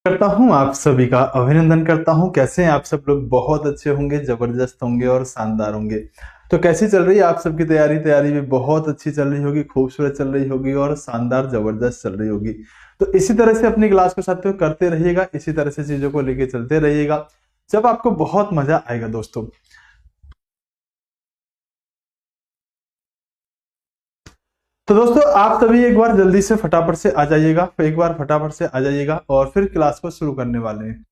करता हूं, आप सभी का अभिनंदन करता हूं। कैसे हैं आप सब लोग? बहुत अच्छे होंगे, जबरदस्त होंगे और शानदार होंगे। तो कैसी चल रही है आप सबकी तैयारी? तैयारी भी बहुत अच्छी चल रही होगी, खूबसूरत चल रही होगी और शानदार जबरदस्त चल रही होगी। तो इसी तरह से अपनी क्लास को साथियों करते रहिएगा, इसी तरह से चीजों को लेके चलते रहिएगा, जब आपको बहुत मजा आएगा दोस्तों। तो दोस्तों आप सभी एक बार जल्दी से फटाफट से आ जाइएगा, एक बार फटाफट से आ जाइएगा और फिर क्लास को शुरू करने वाले हैं।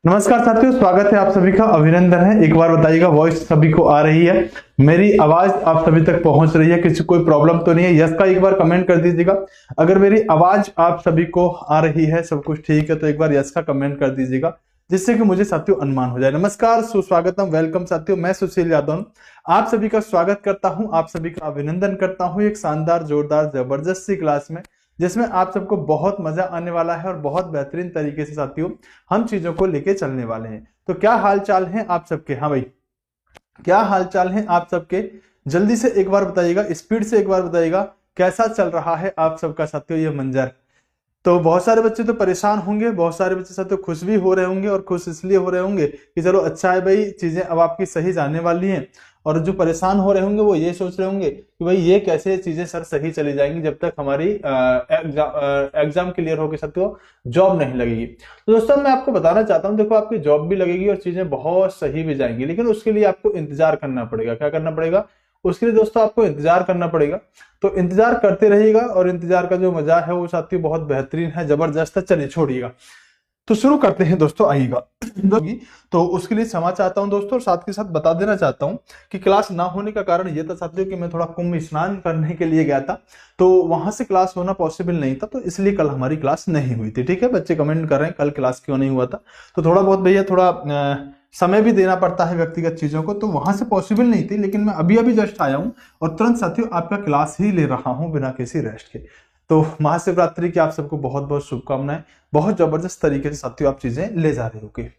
नमस्कार साथियों, स्वागत है आप सभी का, अभिनंदन है। एक बार बताइएगा वॉइस सभी को आ रही है, मेरी आवाज आप सभी तक पहुंच रही है, किसी कोई प्रॉब्लम तो नहीं है? यस का एक बार कमेंट कर दीजिएगा। अगर मेरी आवाज आप सभी को आ रही है, सब कुछ ठीक है, तो एक बार यस का कमेंट कर दीजिएगा, जिससे कि मुझे साथियों अनुमान हो जाए। नमस्कार, सुस्वागतम, वेलकम साथियों, मैं सुशील यादव आप सभी का स्वागत करता हूं, आप सभी का अभिनंदन करता हूं एक शानदार, जोरदार, जबरदस्त सी क्लास में, जिसमें आप सबको बहुत मजा आने वाला है और बहुत बेहतरीन तरीके से साथियों हम चीजों को लेके चलने वाले हैं। तो क्या हाल चाल है आप सबके? हाँ भाई, क्या हाल चाल है आप सबके? जल्दी से एक बार बताइएगा, स्पीड से एक बार बताइएगा, कैसा चल रहा है आप सबका साथियों ये मंजर? तो बहुत सारे बच्चे तो परेशान होंगे, बहुत सारे बच्चे साथ तो खुश भी हो रहे होंगे, और खुश इसलिए हो रहे होंगे कि चलो अच्छा है भाई, चीजें अब आपकी सही जाने वाली हैं। और जो परेशान हो रहे होंगे वो ये सोच रहे होंगे कि भाई ये कैसे चीजें सर सही चली जाएंगी जब तक हमारी एग्जाम क्लियर होकर साथियों जॉब नहीं लगेगी। तो दोस्तों मैं आपको बताना चाहता हूँ, देखो आपकी जॉब भी लगेगी और चीजें बहुत सही भी जाएंगी, लेकिन उसके लिए आपको इंतजार करना पड़ेगा। क्या करना पड़ेगा? उसके लिए दोस्तों आपको इंतजार करना पड़ेगा। तो इंतजार करते रहिएगा, और इंतजार का जो मजा है वो साथियों बहुत बेहतरीन है, जबरदस्त है। चलिए छोड़िएगा, तो शुरू करते हैं दोस्तों, आइएगा। तो उसके लिए क्षमा चाहता हूं दोस्तों, और साथ के साथ बता देना चाहता हूं कि क्लास ना होने का कारण ये था साथियों कि मैं थोड़ा कुंभ स्नान करने के लिए गया था, तो वहां से क्लास होना पॉसिबल नहीं था, तो इसलिए कल हमारी क्लास नहीं हुई थी। ठीक है, बच्चे कमेंट कर रहे हैं कल क्लास क्यों नहीं हुआ था, तो थोड़ा बहुत भैया थोड़ा समय भी देना पड़ता है व्यक्तिगत चीजों को, तो वहां से पॉसिबल नहीं थी। लेकिन मैं अभी अभी जस्ट आया हूं और तुरंत साथियों आपका क्लास ही ले रहा हूं बिना किसी रेस्ट के। तो महाशिवरात्रि की आप सबको बहुत बहुत शुभकामनाएं। बहुत जबरदस्त तरीके से साथियों आप चीजें ले जा रहे होगे।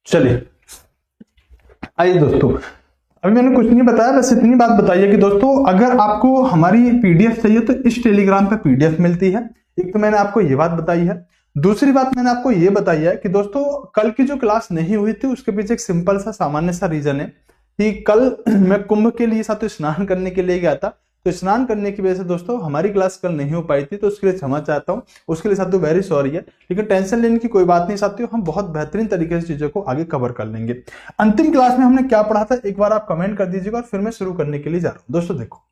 चलिए आइए दोस्तों, अभी मैंने कुछ नहीं बताया, बस इतनी बात बताइए कि दोस्तों अगर आपको हमारी पीडीएफ चाहिए तो इस टेलीग्राम पे पीडीएफ मिलती है। एक तो मैंने आपको ये बात बताई है। दूसरी बात मैंने आपको ये बताई है कि दोस्तों कल की जो क्लास नहीं हुई थी उसके पीछे एक सिंपल सा सामान्य सा रीजन है कि कल मैं कुंभ के लिए साथ स्नान करने के लिए गया था, तो स्नान करने की वजह से दोस्तों हमारी क्लास कल नहीं हो पाई थी, तो उसके लिए क्षमा चाहता हूं, उसके लिए साथियों वेरी सॉरी है। लेकिन टेंशन लेने की कोई बात नहीं साथियों, हम बहुत बेहतरीन तरीके से चीजों को आगे कवर कर लेंगे। अंतिम क्लास में हमने क्या पढ़ा था एक बार आप कमेंट कर दीजिएगा, और फिर मैं शुरू करने के लिए जा रहा हूं। दोस्तों देखो,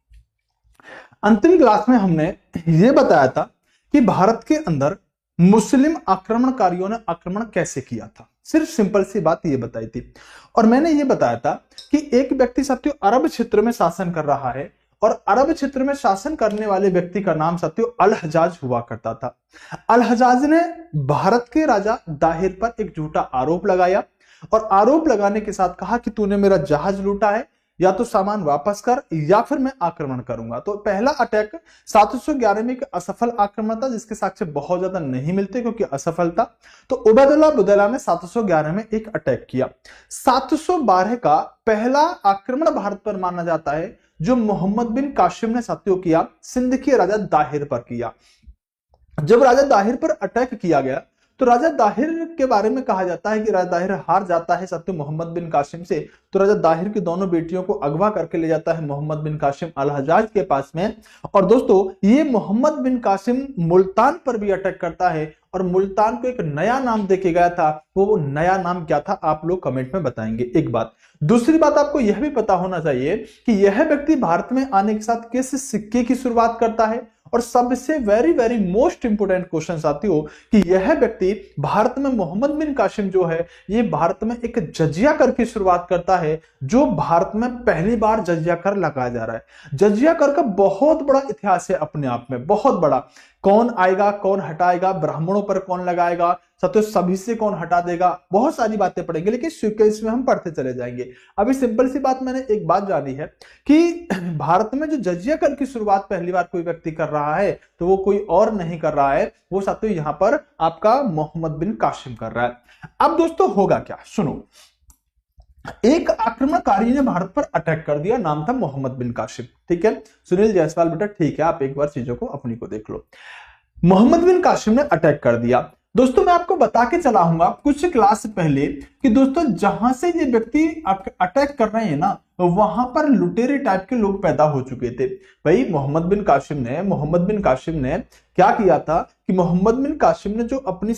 अंतिम क्लास में हमने ये बताया था कि भारत के अंदर मुस्लिम आक्रमणकारियों ने आक्रमण कैसे किया था, सिर्फ सिंपल सी बात ये बताई थी। और मैंने ये बताया था कि एक व्यक्ति साथियों अरब क्षेत्र में शासन कर रहा है, और अरब क्षेत्र में शासन करने वाले व्यक्ति का नाम साथियों अल हजाज हुआ करता था। अल हजाज ने भारत के राजा दाहिर पर एक झूठा आरोप लगाया, और आरोप लगाने के साथ कहा कि तूने मेरा जहाज लूटा है, या तो सामान वापस कर या फिर मैं आक्रमण करूंगा। तो पहला अटैक 711 में एक असफल आक्रमण था जिसके साक्ष्य बहुत ज्यादा नहीं मिलते क्योंकि असफल था। तो उबैदुल्लाह बुदैला ने 711 में एक अटैक किया। 712 का पहला आक्रमण भारत पर माना जाता है जो मोहम्मद बिन कासिम ने साथियों किया, सिंध के राजा दाहिर पर किया। जब राजा दाहिर पर अटैक किया गया तो राजा दाहिर के बारे में कहा जाता है कि राजा दाहिर हार जाता है साथियों मोहम्मद बिन कासिम से। तो राजा दाहिर की दोनों बेटियों को अगवा करके ले जाता है मोहम्मद बिन कासिम अल हजाज के पास में। और दोस्तों ये मोहम्मद बिन कासिम मुल्तान पर भी अटैक करता है और मुल्तान को एक नया नाम देके गया था। वो नया नाम क्या था आप लोग कमेंट में बताएंगे। एक बात, दूसरी बात आपको यह भी पता होना चाहिए कि यह व्यक्ति भारत में आने के साथ किस सिक्के की शुरुआत करता है। और सबसे very very most important question साथियों कि यह व्यक्ति भारत में मोहम्मद बिन कासिम जो है ये भारत में एक जजिया कर की शुरुआत करता है जो भारत में पहली बार जजिया कर लगाया जा रहा है। जजिया कर का बहुत बड़ा इतिहास है अपने आप में, बहुत बड़ा। कौन आएगा, कौन हटाएगा, ब्राह्मणों पर कौन लगाएगा, सत्य सभी से कौन हटा देगा, बहुत सारी बातें पढ़ेंगे लेकिन सीक्वेंस में हम पढ़ते चले जाएंगे। अभी सिंपल सी बात, मैंने एक बात जानी है कि भारत में जो जजिया कर की शुरुआत पहली बार कोई व्यक्ति कर रहा है तो वो कोई और नहीं कर रहा है, वो साथियों यहां पर आपका मोहम्मद बिन कासिम कर रहा है। अब दोस्तों होगा क्या, सुनो। एक आक्रमणकारी ने भारत पर अटैक कर दिया, नाम था मोहम्मद बिन कासिम। ठीक है सुनील जायसवाल बेटा, ठीक है आप एक बार चीजों को अपनी को देख लो। मोहम्मद बिन कासिम ने अटैक कर दिया। दोस्तों मैं आपको बता के चला हूंगा कुछ क्लास पहले कि दोस्तों जहां से ये व्यक्ति अटैक कर रहे हैं ना वहां पर लुटेरे टाइप के लोग पैदा हो चुके थे। भाई मोहम्मद बिन कासिम ने क्या किया था कि मोहम्मद बिन कासिम ने जो अपनी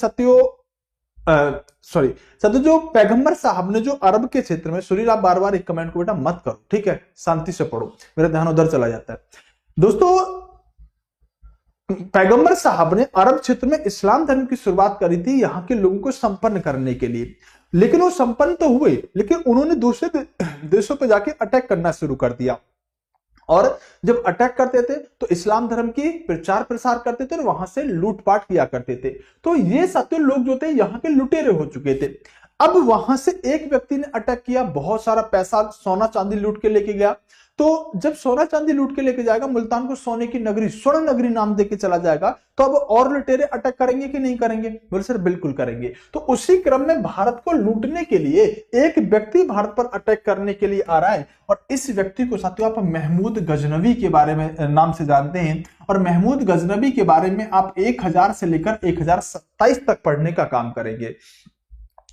जो पैगंबर साहब ने जो अरब के क्षेत्र में, सुनील आप बार बार एक कमेंट को बेटा मत करो, ठीक है शांति से पढ़ो, मेरा ध्यान उधर चला जाता है। दोस्तों पैगंबर साहब ने अरब क्षेत्र में इस्लाम धर्म की शुरुआत करी थी यहां के लोगों को संपन्न करने के लिए, लेकिन वो संपन्न तो हुए लेकिन उन्होंने दूसरे देशों पर जाके अटैक करना शुरू कर दिया। और जब अटैक करते थे तो इस्लाम धर्म की प्रचार प्रसार करते थे और वहां से लूटपाट किया करते थे। तो ये सारे लोग जो थे यहाँ के लुटेरे हो चुके थे। अब वहां से एक व्यक्ति ने अटैक किया, बहुत सारा पैसा सोना चांदी लूट के लेके गया। तो जब सोना चांदी लूट के लेके जाएगा मुल्तान को सोने की नगरी, स्वर्ण नगरी नाम देके चला जाएगा, तो अब और लुटेरे अटैक करेंगे कि नहीं करेंगे? बोले सर बिल्कुल करेंगे। तो उसी क्रम में भारत को लूटने के लिए एक व्यक्ति भारत पर अटैक करने के लिए आ रहा है और इस व्यक्ति को साथियों आप महमूद गजनवी के बारे में नाम से जानते हैं। और महमूद गजनवी के बारे में आप 1000 से लेकर 1027 तक पढ़ने का काम करेंगे।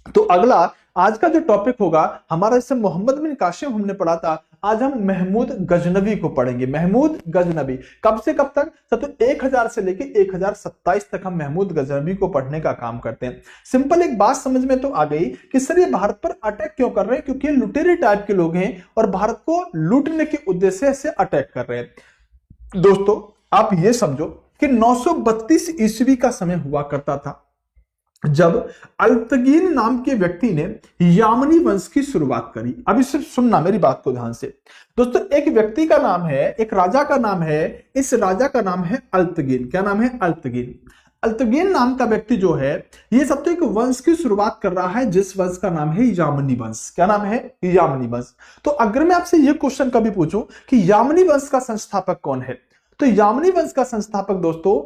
तो अगला आज का जो टॉपिक होगा हमारा, इससे मोहम्मद बिन कासिम हमने पढ़ा था, आज हम महमूद गजनवी को पढ़ेंगे। महमूद गजनवी कब से कब तक? तो 1000 से लेकर 1027 तक हम महमूद गजनवी को पढ़ने का काम करते हैं। सिंपल एक बात समझ में तो आ गई कि सर ये भारत पर अटैक क्यों कर रहे हैं? क्योंकि ये लुटेरे टाइप के लोग हैं और भारत को लूटने के उद्देश्य से अटैक कर रहे हैं। दोस्तों आप ये समझो कि 932 ईस्वी का समय हुआ करता था जब अल्तगीन नाम के व्यक्ति ने यामनी वंश की शुरुआत करी। अभी सिर्फ सुनना मेरी बात को ध्यान से। दोस्तों एक व्यक्ति का नाम है, एक राजा का नाम है, इस राजा का नाम है अल्तगीन। क्या नाम है? अल्तगीन। अल्तगीन नाम का व्यक्ति जो है ये सब तो एक वंश की शुरुआत कर रहा है जिस वंश का नाम है यामनी वंश। क्या नाम है? यामनी वंश। तो अगर मैं आपसे ये क्वेश्चन कभी पूछूं कि यामनी वंश का संस्थापक कौन है, तो यामनी वंश का संस्थापक दोस्तों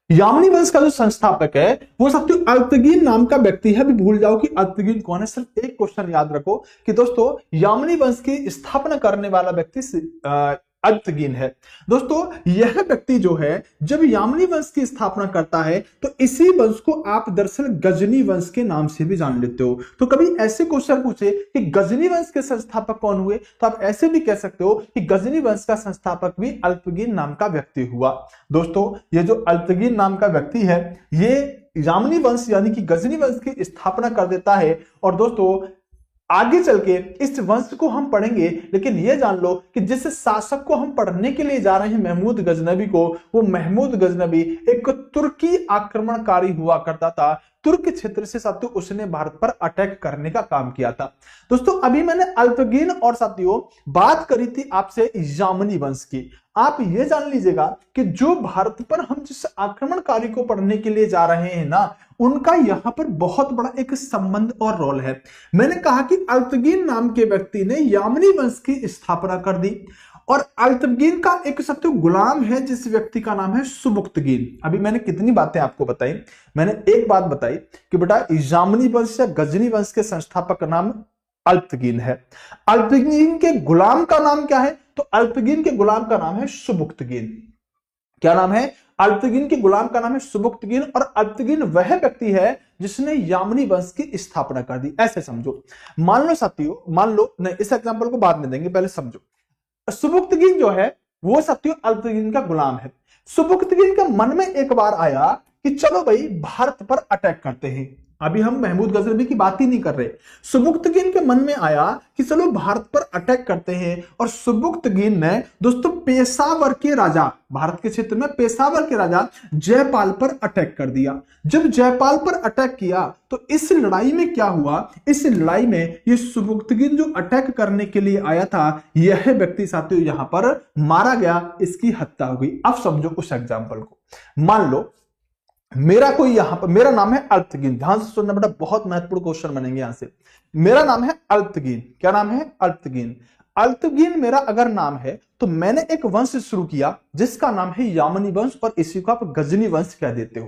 यामनी वंश का जो संस्थापक है वो साथियों अल्तगीन नाम का व्यक्ति है। अभी भूल जाओ कि अल्तगीन कौन है, सिर्फ एक क्वेश्चन याद रखो कि दोस्तों यामनी वंश की स्थापना करने वाला व्यक्ति अल्तगीन है। दोस्तों यह व्यक्ति जो है जब यामनी वंश की स्थापना करता है तो इसी वंश को आप दरअसल गजनी वंश के नाम से भी जान लेते हो। तो कभी ऐसे क्वेश्चन पूछे कि गजनी वंश के संस्थापक कौन हुए, तो आप ऐसे भी कह सकते हो कि गजनी वंश का संस्थापक भी अल्तगीन नाम का व्यक्ति हुआ। दोस्तों ये जो अल्तगीन नाम का व्यक्ति है ये यामनी वंश यानी कि गजनी वंश की स्थापना कर देता है। और दोस्तों आगे चल के इस वंश को हम पढ़ेंगे, लेकिन यह जान लो कि जिस शासक को हम पढ़ने के लिए जा रहे हैं महमूद गजनवी को, वो महमूद गजनवी एक तुर्की आक्रमणकारी हुआ करता था। तुर्क क्षेत्र से साथियों उसने भारत पर अटैक करने का काम किया था। दोस्तों अभी मैंने अल्पगिन और साथियों बात करी थी आपसे यामनी वंश की। आप ये जान लीजिएगा कि जो भारत पर हम जिस आक्रमणकारी को पढ़ने के लिए जा रहे हैं ना, उनका यहां पर बहुत बड़ा एक संबंध और रोल है। मैंने कहा कि अल्पगिन नाम के व्यक्ति ने यामनी वंश की स्थापना कर दी और अल्पगिन का एक साथियों गुलाम है जिस व्यक्ति का नाम है सुबुक्तगिन। अभी मैंने कितनी बातें आपको बताई, मैंने एक बात बताई कि बेटा यामनी वंश या गजनी वंश के संस्थापक का नाम अल्पगिन है। अल्पगिन के गुलाम का नाम क्या है? तो अल्पगिन के गुलाम का नाम है सुबुक्तगिन। क्या नाम है? अल्पगिन के गुलाम का नाम है सुबुक्तगिन और अल्पगिन वह व्यक्ति है जिसने यामनी वंश की स्थापना कर दी। ऐसे समझो, मान लो साथियों, मान लो नहीं, इस एग्जांपल को बाद में देंगे, पहले समझो। सुबुक्तगिन जो है वो साथियों अल्पगिन का गुलाम है। सुबुक्तगिन के मन में एक बार आया कि चलो भाई भारत पर अटैक करते हैं। अभी हम महमूद गजनवी की बात ही नहीं कर रहे। सुबुक्तगिन के मन में आया कि चलो भारत पर अटैक करते हैं और सुबुक्तगिन ने दोस्तों पेशावर के राजा, भारत के क्षेत्र में पेशावर के राजा जयपाल पर अटैक कर दिया। जब जयपाल पर अटैक किया तो इस लड़ाई में क्या हुआ? इस लड़ाई में ये सुबुक्तगिन जो अटैक करने के लिए आया था, यह व्यक्ति साथियों यहां पर मारा गया, इसकी हत्या हो गई। अब समझो उस एग्जाम्पल को। मान लो मेरा कोई यहां पर, मेरा नाम है अल्पगिन, ध्यान से सुनना बेटा, बहुत महत्वपूर्ण क्वेश्चन बनेंगे यहां से। मेरा नाम है अल्पगिन। क्या नाम है? अल्पगिन। अल्पगिन मेरा अगर नाम है तो मैंने एक वंश शुरू किया जिसका नाम है यामनी वंश और इसी को आप गजनी वंश कह देते हो।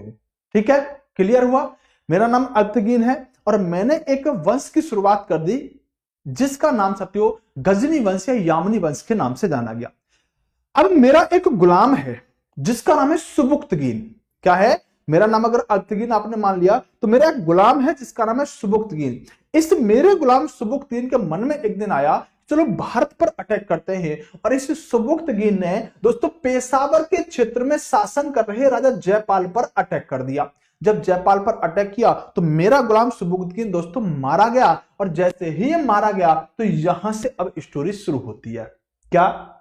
ठीक है, क्लियर हुआ? मेरा नाम अल्पगिन है और मैंने एक वंश की शुरुआत कर दी जिसका नाम साथियों गजनी वंश या यामनी वंश के नाम से जाना गया। अब मेरा एक गुलाम है जिसका नाम है सुबुक्तगिन। क्या है? मेरा नाम अगर अल्पगिन आपने मान लिया तो मेरा एक गुलाम है जिसका नाम है सुबुक्तगिन। इस मेरे गुलाम सुबुक्तगिन के मन में एक दिन आया चलो भारत पर अटैक करते हैं और इस सुबुक्तगिन ने दोस्तों पेशावर के क्षेत्र में शासन कर रहे राजा जयपाल पर अटैक कर दिया। जब जयपाल पर अटैक किया तो मेरा गुलाम सुबुक्तगिन दोस्तों मारा गया और जैसे ही ये मारा गया तो यहां से अब स्टोरी शुरू होती है। क्या?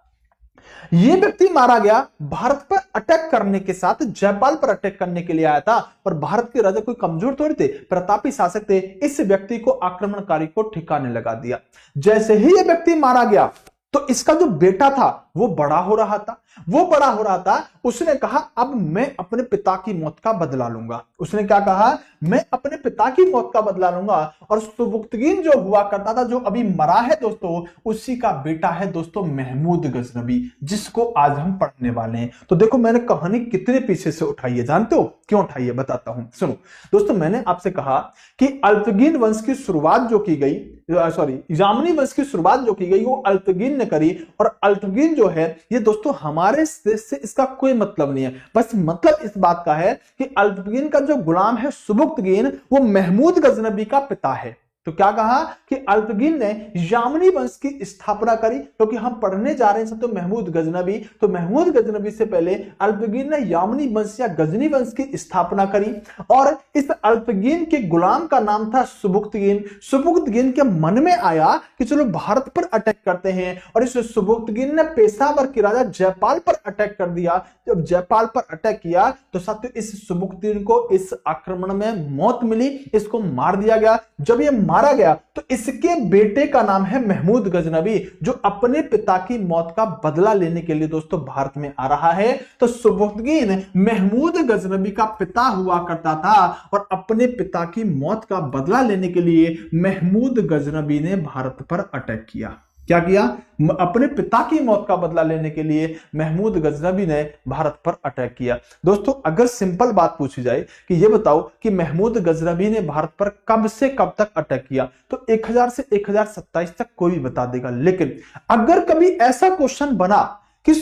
ये व्यक्ति मारा गया भारत पर अटैक करने के साथ, जयपाल पर अटैक करने के लिए आया था और भारत के राजा कोई कमजोर थोड़ी थे, प्रतापी शासक थे। इस व्यक्ति को आक्रमणकारी को ठिकाने लगा दिया। जैसे ही यह व्यक्ति मारा गया तो इसका जो बेटा था वो बड़ा हो रहा था। उसने कहा अब मैं अपने पिता की मौत का बदला लूंगा। उसने क्या कहा? मैं अपने पिता की मौत का बदला लूंगा। और सुबुक्तगिन जो हुआ करता था, जो अभी मरा है दोस्तों, उसी का बेटा है दोस्तों महमूद गजनवी, जिसको आज हम पढ़ने वाले हैं। तो देखो मैंने कहानी कितने पीछे से उठाई है, जानते हो क्यों उठाई है? बताता हूं, सुनो दोस्तों। मैंने आपसे कहा कि अल्पगिन वंश की शुरुआत जो की गई, यामनी वंश की शुरुआत जो की गई वो अल्पगिन ने करी। और अल्पगिन जो है ये दोस्तों हमारे देश से इसका कोई मतलब नहीं है। बस मतलब इस बात का है कि अल्पगिन का जो गुलाम है सुबुक्तगिन वो महमूद गजनवी का पिता है। तो क्या कहा कि अल्पगिन ने यामनी वंश की स्थापना करी, क्योंकि हम पढ़ने जा रहे हैं तो महमूद गजनवी, तो महमूद गजनवी से पहले अल्पगिन ने यामनी वंश या गजनी वंश की स्थापना करी। और इस अल्पगिन के गुलाम का नाम था सुबुक्तगिन। सुबुक्तगिन के मन में आया कि चलो भारत पर अटैक करते हैं और इस सुबुक्तगिन ने पेशावर के राजा जयपाल पर अटैक कर दिया। जब जयपाल पर अटैक किया तो साथियों इस सुबुक्तगिन को इस आक्रमण में मौत मिली, इसको मार दिया गया। जब ये मारा गया तो इसके बेटे का नाम है महमूद गजनवी, जो अपने पिता की मौत का बदला लेने के लिए दोस्तों भारत में आ रहा है। तो सुबुक्तगिन महमूद गजनवी का पिता हुआ करता था और अपने पिता की मौत का बदला लेने के लिए महमूद गजनवी ने भारत पर अटैक किया। क्या किया? अपने पिता की मौत का बदला लेने के लिए महमूद गजनवी ने भारत पर अटैक किया। दोस्तों अगर सिंपल बात पूछी जाए कि ये बताओ कि महमूद गजनवी ने भारत पर कब से कब तक अटैक किया, तो 1000 से 1027 तक कोई भी बता देगा। लेकिन अगर कभी ऐसा क्वेश्चन बना कि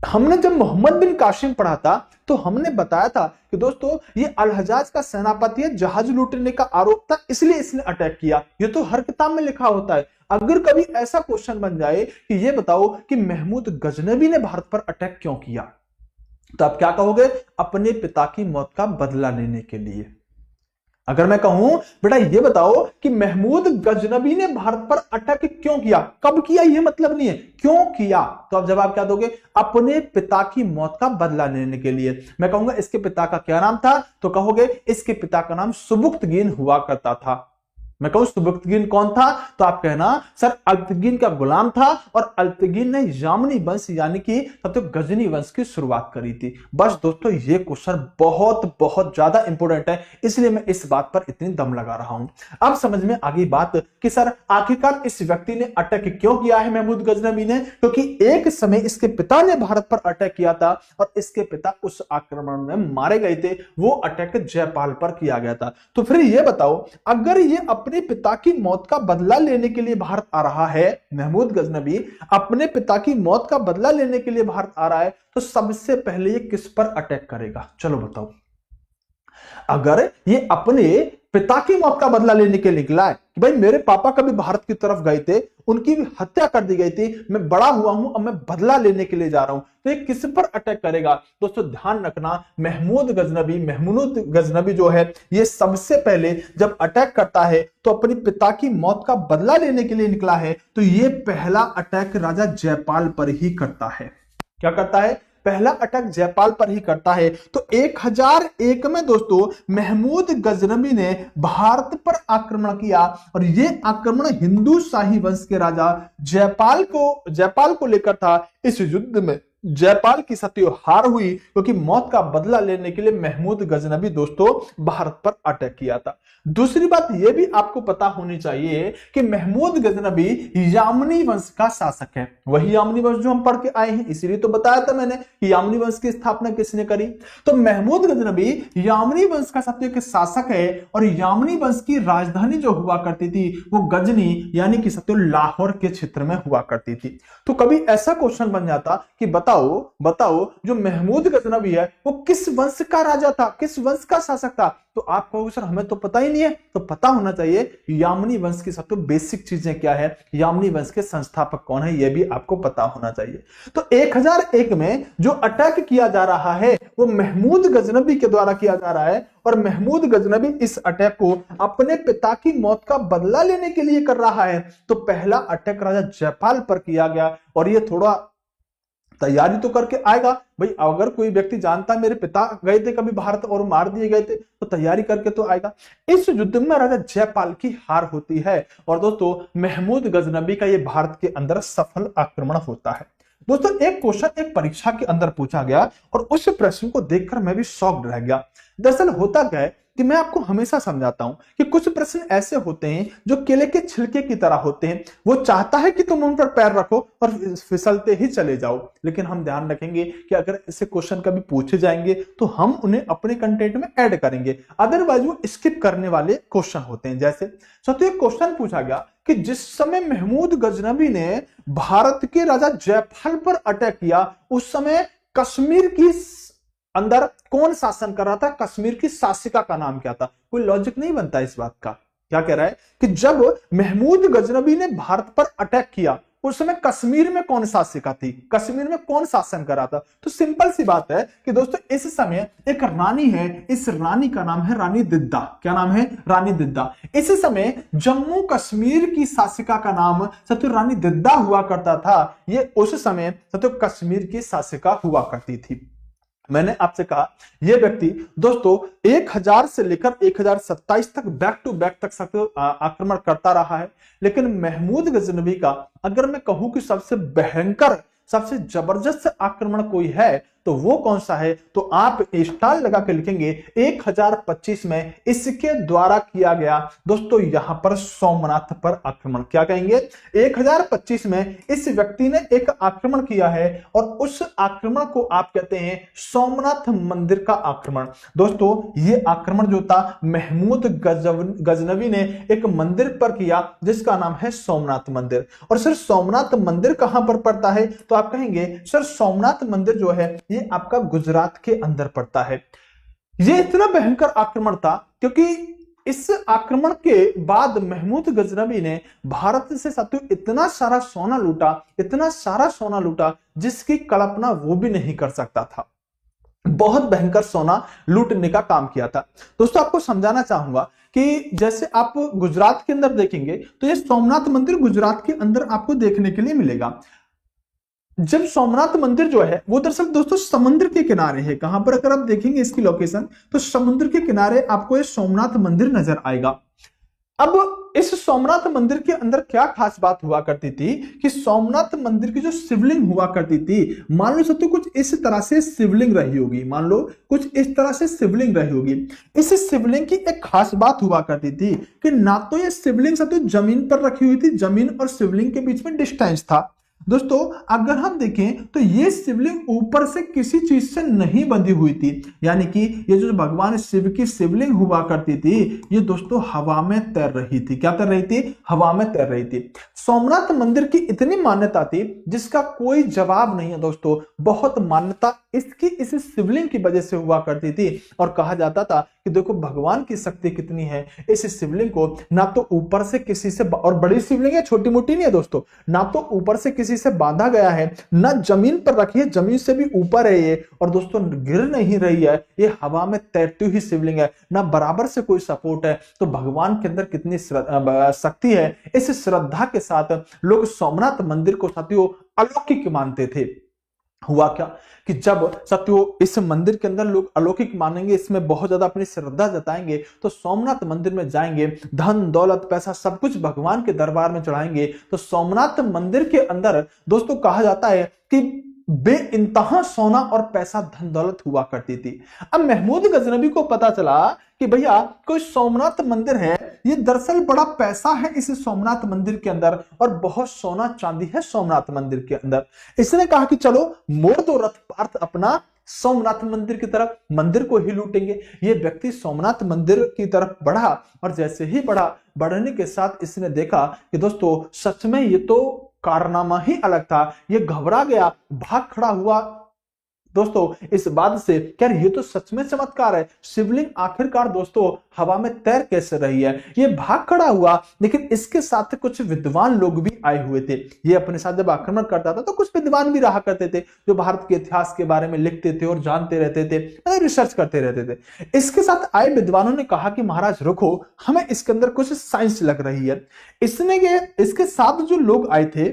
हमने जब मोहम्मद बिन कासिम पढ़ा था तो हमने बताया था कि दोस्तों ये अल हजाज का सेनापति है, जहाज लूटने का आरोप था इसलिए इसने अटैक किया, ये तो हर किताब में लिखा होता है। अगर कभी ऐसा क्वेश्चन बन जाए कि ये बताओ कि महमूद गजनवी ने भारत पर अटैक क्यों किया, तो आप क्या कहोगे? अपने पिता की मौत का बदला लेने के लिए। अगर मैं कहूं बेटा ये बताओ कि महमूद गजनबी ने भारत पर अटैक क्यों किया, कब किया, ये मतलब नहीं है, क्यों किया, तो अब जवाब क्या दोगे, अपने पिता की मौत का बदला लेने के लिए। मैं कहूंगा इसके पिता का क्या नाम था, तो कहोगे इसके पिता का नाम सुबुक्तगीन हुआ करता था। मैं कहूं सुबुक्तगीन कौन था, तो आप कहना सर अल्पतगीन का गुलाम था और अल्पतगीन ने यामनी वंश यानी कि तब तो गजनी वंश की शुरुआत करी थी। बस दोस्तों ये क्वेश्चन बहुत बहुत ज्यादा इंपॉर्टेंट है, इसलिए मैं इस बात पर इतनी दम लगा रहा हूं। अब समझ में आ गई बात कि सर आखिरकार इस व्यक्ति ने अटैक क्यों किया है महमूद गजनबी ने, क्योंकि एक समय इसके पिता ने भारत पर अटैक किया था और इसके पिता उस आक्रमण में मारे गए थे, वो अटैक जयपाल पर किया गया था। तो फिर ये बताओ अगर ये अपने पिता की मौत का बदला लेने के लिए भारत आ रहा है, महमूद गजनबी अपने पिता की मौत का बदला लेने के लिए भारत आ रहा है, तो सबसे पहले ये किस पर अटैक करेगा, चलो बताओ। अगर ये अपने पिता की मौत का बदला लेने के लिए निकला है कि भाई मेरे पापा कभी भारत की तरफ गए थे, उनकी भी हत्या कर दी गई थी, मैं बड़ा हुआ हूं, अब मैं बदला लेने के लिए जा रहा हूं, तो ये किस पर अटैक करेगा। दोस्तों ध्यान रखना महमूद गजनबी जो है ये सबसे पहले जब अटैक करता है तो अपने पिता की मौत का बदला लेने के लिए निकला है, तो ये पहला अटैक राजा जयपाल पर ही करता है। क्या करता है, पहला अटैक जयपाल पर ही करता है। तो 1001 में दोस्तों महमूद गजनबी ने भारत पर आक्रमण किया और यह आक्रमण हिंदू शाही वंश के राजा जयपाल को लेकर था। इस युद्ध में जयपाल की सत्य हार हुई क्योंकि मौत का बदला लेने के लिए महमूद गजनबी दोस्तों भारत पर अटैक किया था। दूसरी बात यह भी आपको पता होनी चाहिए कि महमूद गजनबी यामनी वंश का शासक है, वही यामनी वंश जो हम पढ़ के आए हैं, इसीलिए तो बताया था मैंने कि यामनी वंश की स्थापना किसने करी। तो महमूद गजनबी यामनी वंश का सत्य के शासक है और यामनी वंश की राजधानी जो हुआ करती थी वो गजनी यानी कि सत्य लाहौर के क्षेत्र में हुआ करती थी। तो कभी ऐसा क्वेश्चन बन जाता कि बताओ जो महमूद गजनबी है वो किस वंश का राजा था, किस वंश का शासक था, तो आप कहोगे सर हमें तो पता ही नहीं है। तो पता होना चाहिए यामनी वंश की सबसे बेसिक चीजें क्या है, यामनी वंश के संस्थापक कौन है, यह भी आपको पता होना चाहिए। तो 1001 में जो अटैक किया जा रहा है वो महमूद गजनबी के द्वारा किया जा रहा है और महमूद गजनबी इस अटैक को अपने पिता की मौत का बदला लेने के लिए कर रहा है। तो पहला अटैक राजा जयपाल पर किया गया और ये थोड़ा तैयारी तो करके आएगा भाई, अगर कोई व्यक्ति जानता है मेरे पिता गए थे कभी भारत और मार दिए गए थे तो तैयारी करके तो आएगा। इस युद्ध में राजा जयपाल की हार होती है और दोस्तों महमूद गजनबी का यह भारत के अंदर सफल आक्रमण होता है। दोस्तों एक क्वेश्चन एक परीक्षा के अंदर पूछा गया और उस प्रश्न को देखकर मैं भी शॉक्ड रह गया। दरअसल होता क्या है कि मैं आपको हमेशा समझाता हूं कि कुछ प्रश्न ऐसे होते हैं जो केले के छिलके की तरह होते हैं, वो चाहता है कि तुम उन पर पैर रखो और फिसलते ही चले जाओ, लेकिन हम ध्यान रखेंगे कि अगर ऐसे क्वेश्चन कभी पूछे जाएंगे तो हम उन्हें अपने कंटेंट में ऐड करेंगे, अदरवाइज वो स्किप करने वाले क्वेश्चन होते हैं। जैसे तो एक क्वेश्चन पूछा गया कि जिस समय महमूद गजनबी ने भारत के राजा जयपाल पर अटैक किया उस समय कश्मीर की अंदर कौन शासन कर रहा था, कश्मीर की शासिका का नाम क्या था। कोई लॉजिक नहीं बनता इस बात का। क्या कह रहा है कि जब महमूद गजनबी ने भारत पर अटैक किया उस समय कश्मीर में कौन शासिका थी, कश्मीर में कौन शासन कर रहा था। तो सिंपल सी बात है कि दोस्तों इस समय एक रानी है, इस रानी का नाम है रानी दिद्दा। क्या नाम है, रानी दिद्दा। इस समय जम्मू कश्मीर की शासिका का नाम सत्य रानी दिद्दा हुआ करता था। ये उस समय सत्य कश्मीर की शासिका हुआ करती थी। मैंने आपसे कहा यह व्यक्ति दोस्तों 1000 से लेकर 1027 तक बैक टू बैक तक आक्रमण करता रहा है, लेकिन महमूद गजनबी का अगर मैं कहूं कि सबसे भयंकर सबसे जबरदस्त आक्रमण कोई है तो वो कौन सा है, तो आप स्टार लगा के लिखेंगे 1025 में इसके द्वारा किया गया दोस्तों यहां पर सोमनाथ पर आक्रमण। क्या कहेंगे, 1025 में इस व्यक्ति ने एक आक्रमण किया है और उस आक्रमण को आप कहते हैं सोमनाथ मंदिर का आक्रमण। दोस्तों ये आक्रमण जो था महमूद गजनबी ने एक मंदिर पर किया जिसका नाम है सोमनाथ मंदिर। और सर सोमनाथ मंदिर कहां पर पड़ता है, तो आप कहेंगे सर सोमनाथ मंदिर जो है ये आपका गुजरात के अंदर पड़ता है। ये इतना भयंकर आक्रमण था क्योंकि इस आक्रमण के बाद महमूद गजनबी ने भारत से साथियों इतना सारा सोना लूटा जिसकी कल्पना वो भी नहीं कर सकता था। बहुत भयंकर सोना लूटने का काम किया था। दोस्तों आपको समझाना चाहूंगा कि जैसे आप गुजरात के अंदर देखेंगे तो ये सोमनाथ मंदिर गुजरात के अंदर आपको देखने के लिए मिलेगा। जब सोमनाथ मंदिर जो है वो दरअसल दोस्तों समुद्र के किनारे है। कहां पर अगर आप देखेंगे इसकी लोकेशन तो समुद्र के किनारे आपको ये सोमनाथ मंदिर नजर आएगा। अब इस सोमनाथ मंदिर के अंदर क्या खास बात हुआ करती थी कि सोमनाथ मंदिर की जो शिवलिंग हुआ करती थी, मान लो सकते कुछ इस तरह से शिवलिंग रही होगी, मान लो कुछ इस तरह से शिवलिंग रही होगी। इस शिवलिंग की एक खास बात हुआ करती थी कि ना तो ये शिवलिंग सब तो जमीन पर रखी हुई थी, जमीन और शिवलिंग के बीच में डिस्टेंस था। दोस्तों अगर हम देखें तो ये शिवलिंग ऊपर से किसी चीज से नहीं बंधी हुई थी, यानी कि ये जो भगवान शिव की शिवलिंग हुआ करती थी ये दोस्तों हवा में तैर रही थी। क्या तैर रही थी? हवा में तैर रही थी। सोमनाथ मंदिर की इतनी मान्यता थी जिसका कोई जवाब नहीं है दोस्तों। बहुत मान्यता इसकी इस शिवलिंग की वजह से हुआ करती थी और कहा जाता था कि देखो भगवान की शक्ति कितनी है। इस शिवलिंग को ना तो ऊपर से किसी से, और बड़ी शिवलिंग है, छोटी मोटी नहीं है दोस्तों, ना तो ऊपर से किसी से बांधा गया है, ना जमीन पर रखी है, जमीन से भी ऊपर है ये, और दोस्तों गिर नहीं रही है, ये हवा में तैरती हुई शिवलिंग है, ना बराबर से कोई सपोर्ट है। तो भगवान के अंदर कितनी शक्ति है। इस श्रद्धा के साथ लोग सोमनाथ मंदिर को साथियों अलौकिक मानते थे। हुआ क्या कि जब साथियों इस मंदिर के अंदर लोग अलौकिक मानेंगे, इसमें बहुत ज्यादा अपनी श्रद्धा जताएंगे, तो सोमनाथ मंदिर में जाएंगे, धन दौलत पैसा सब कुछ भगवान के दरबार में चढ़ाएंगे। तो सोमनाथ मंदिर के अंदर दोस्तों कहा जाता है कि बेइंतहा सोना और पैसा धन दौलत हुआ करती थी। अब महमूद गजनबी को पता चला कि भैया कोई सोमनाथ मंदिर है, ये दरअसल बड़ा पैसा है इस सोमनाथ मंदिर के अंदर और बहुत सोना चांदी है सोमनाथ मंदिर के अंदर। इसने कहा कि चलो मोड़ दो रथ पार्थ अपना सोमनाथ मंदिर की तरफ, मंदिर को ही लूटेंगे। ये व्यक्ति सोमनाथ मंदिर की तरफ बढ़ा और जैसे ही बढ़ने के साथ इसने देखा कि दोस्तों सच में ये तो कारनामा ही अलग था। ये घबरा गया, भाग खड़ा हुआ दोस्तों इस बात से, क्या ये तो सच में चमत्कार है, शिवलिंग आखिरकार दोस्तों हवा में तैर कैसे रही है। ये भाग खड़ा हुआ, लेकिन इसके साथ कुछ विद्वान लोग भी आए हुए थे। ये अपने साथ जब आक्रमण करता था तो कुछ विद्वान भी रहा करते थे जो भारत के इतिहास के बारे में लिखते थे और जानते रहते थे, रिसर्च करते रहते थे। इसके साथ आए विद्वानों ने कहा कि महाराज रुको, हमें इसके अंदर कुछ साइंस लग रही है। इसके साथ जो लोग आए थे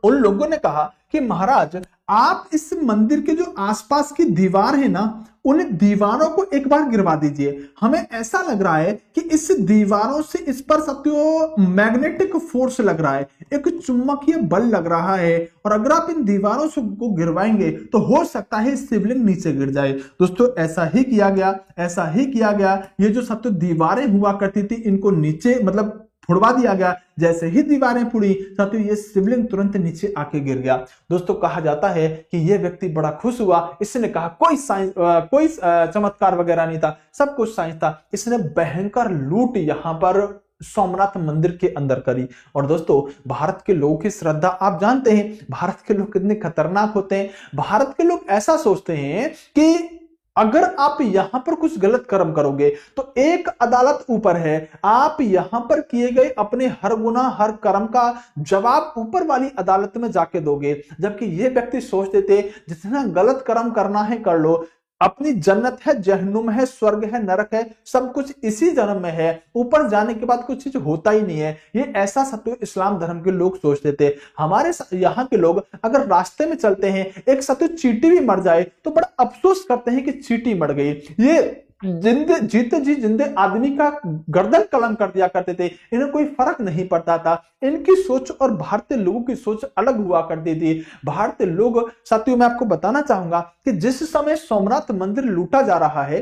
उन लोगों ने कहा कि महाराज आप इस मंदिर के जो आसपास की दीवार है ना, उन दीवारों को एक बार गिरवा दीजिए। हमें ऐसा लग रहा है कि इस दीवारों से इस पर साथियों मैग्नेटिक फोर्स लग रहा है, एक चुंबकीय बल लग रहा है, और अगर आप इन दीवारों से को गिरवाएंगे तो हो सकता है शिवलिंग नीचे गिर जाए। दोस्तों ऐसा ही किया गया, ऐसा ही किया गया। ये जो साथियों दीवारें हुआ करती थी इनको नीचे मतलब फुड़वा दिया गया। जैसे ही दीवारें फुड़ी साथियों ये शिवलिंग तुरंत नीचे आके गिर गया। दोस्तों कहा जाता है कि यह व्यक्ति बड़ा खुश हुआ। इसने कहा कोई चमत्कार वगैरह नहीं था, सब कुछ साइंस था। इसने भयंकर लूट यहां पर सोमनाथ मंदिर के अंदर करी। और दोस्तों भारत के लोगों की श्रद्धा आप जानते हैं, भारत के लोग कितने खतरनाक होते हैं। भारत के लोग ऐसा सोचते हैं कि अगर आप यहां पर कुछ गलत कर्म करोगे तो एक अदालत ऊपर है, आप यहां पर किए गए अपने हर गुनाह हर कर्म का जवाब ऊपर वाली अदालत में जाके दोगे। जबकि ये व्यक्ति सोचते थे जितना गलत कर्म करना है कर लो, अपनी जन्नत है, जहन्नुम है, स्वर्ग है, नरक है, सब कुछ इसी जन्म में है, ऊपर जाने के बाद कुछ चीज होता ही नहीं है। ये ऐसा सत्य इस्लाम धर्म के लोग सोचते थे। हमारे यहाँ के लोग अगर रास्ते में चलते हैं एक सत्य चींटी भी मर जाए तो बड़ा अफसोस करते हैं कि चींटी मर गई। ये जिंदे आदमी का गर्दन कलम कर दिया करते थे, इन्हें कोई फर्क नहीं पड़ता था। इनकी सोच और भारतीय लोगों की सोच अलग हुआ करती थी। भारतीय लोग साथियों मैं आपको बताना चाहूंगा कि जिस समय सोमनाथ मंदिर लूटा जा रहा है,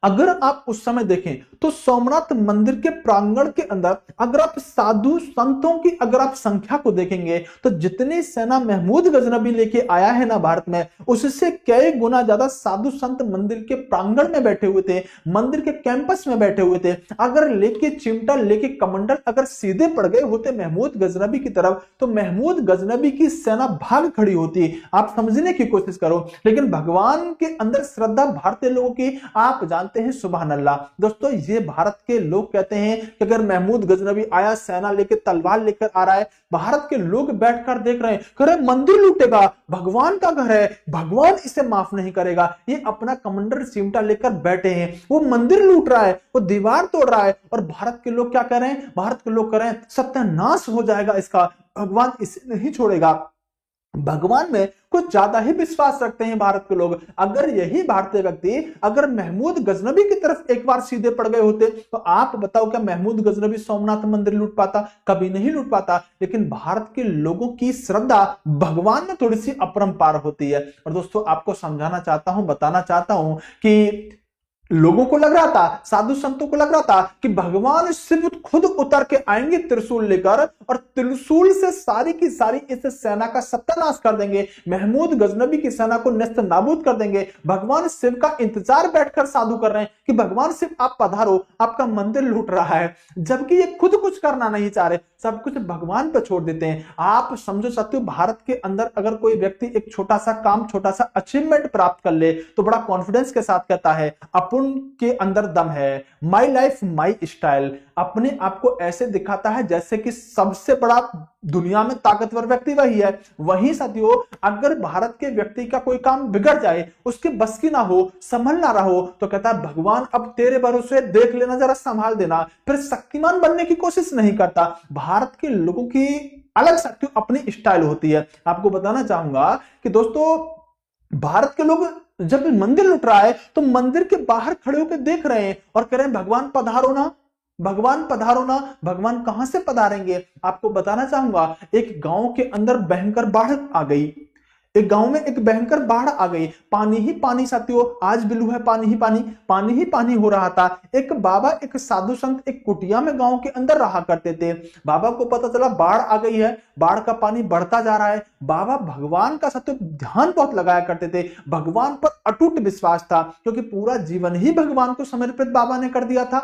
अगर आप उस समय देखें तो सोमनाथ मंदिर के प्रांगण के अंदर अगर आप साधु संतों की अगर आप संख्या को देखेंगे तो जितनी सेना महमूद गजनबी लेके आया है ना भारत में, उससे कई गुना ज्यादा साधु संत मंदिर के प्रांगण में बैठे हुए थे, मंदिर के कैंपस में बैठे हुए थे। अगर लेके चिमटा लेके कमंडल अगर सीधे पड़ गए होते महमूद गजनबी की तरफ तो महमूद गजनबी की सेना भाग खड़ी होती। आप समझने की कोशिश करो। लेकिन भगवान के अंदर श्रद्धा भारतीय लोगों की आप जानते जानते हैं सुभान अल्लाह। दोस्तों ये भारत के लोग कहते हैं कि अगर महमूद गजनवी आया सेना लेकर तलवार लेकर आ रहा है, भारत के लोग बैठकर देख रहे हैं, कह रहे मंदिर लूटेगा, भगवान का घर है, भगवान इसे माफ नहीं करेगा। ये अपना कमांडर चिमटा लेकर बैठे हैं, वो मंदिर लूट रहा है, वो दीवार तोड़ रहा है, और भारत के लोग क्या कह रहे हैं? भारत के लोग कह रहे हैं सत्यानाश हो जाएगा इसका, भगवान इसे नहीं छोड़ेगा। भगवान में कुछ ज्यादा ही विश्वास रखते हैं भारत के लोग। अगर यही भारतीय व्यक्ति अगर महमूद गजनवी की तरफ एक बार सीधे पड़ गए होते तो आप बताओ क्या महमूद गजनवी सोमनाथ मंदिर लूट पाता? कभी नहीं लूट पाता। लेकिन भारत के लोगों की श्रद्धा भगवान में थोड़ी सी अपरंपार होती है। और दोस्तों आपको समझाना चाहता हूं, बताना चाहता हूं कि लोगों को लग रहा था, साधु संतों को लग रहा था कि भगवान शिव खुद उतर के आएंगे त्रिशूल लेकर और त्रिशूल से सारी की सारी इस सेना का सत्यानाश कर देंगे, महमूद गजनवी की सेना को नेस्त नाबूद कर देंगे। भगवान शिव का इंतजार बैठकर साधु कर रहे हैं कि भगवान शिव आप पधारो, आपका मंदिर लूट रहा है, जबकि ये खुद कुछ करना नहीं चाह रहे, सब कुछ भगवान पर छोड़ देते हैं। आप समझो सकते हो भारत के अंदर अगर कोई व्यक्ति एक छोटा सा काम, छोटा सा अचीवमेंट प्राप्त कर ले तो बड़ा कॉन्फिडेंस के साथ कहता है अपन के अंदर दम है, माई लाइफ माई स्टाइल, अपने आप को ऐसे दिखाता है जैसे कि सबसे बड़ा दुनिया में ताकतवर व्यक्ति वही है। वहीं साथियों अगर भारत के व्यक्ति का कोई काम बिगड़ जाए, उसके बस की ना हो, संभल ना रहो, तो कहता है भगवान अब तेरे भरोसे, देख लेना, जरा संभाल देना, फिर शक्तिमान बनने की कोशिश नहीं करता। भारत के लोगों की अलग साथियों अपनी स्टाइल होती है। आपको बताना चाहूंगा कि दोस्तों भारत के लोग जब मंदिर लुट रहा है तो मंदिर के बाहर खड़े होकर देख रहे हैं और कह रहे हैं भगवान पधारो ना, भगवान पधारो ना। भगवान कहां से पधारेंगे? आपको बताना चाहूंगा एक गांव के अंदर भयंकर बाढ़ आ गई, एक गांव में एक भयंकर बाढ़ आ गई, पानी ही पानी साथियों, आज बिलू है पानी ही पानी, पानी ही पानी हो रहा था। एक बाबा, एक साधु संत एक कुटिया में गांव के अंदर रहा करते थे। बाबा को पता चला बाढ़ आ गई है, बाढ़ का पानी बढ़ता जा रहा है। बाबा भगवान का साथियों ध्यान बहुत लगाया करते थे, भगवान पर अटूट विश्वास था, क्योंकि पूरा जीवन ही भगवान को समर्पित बाबा ने कर दिया था,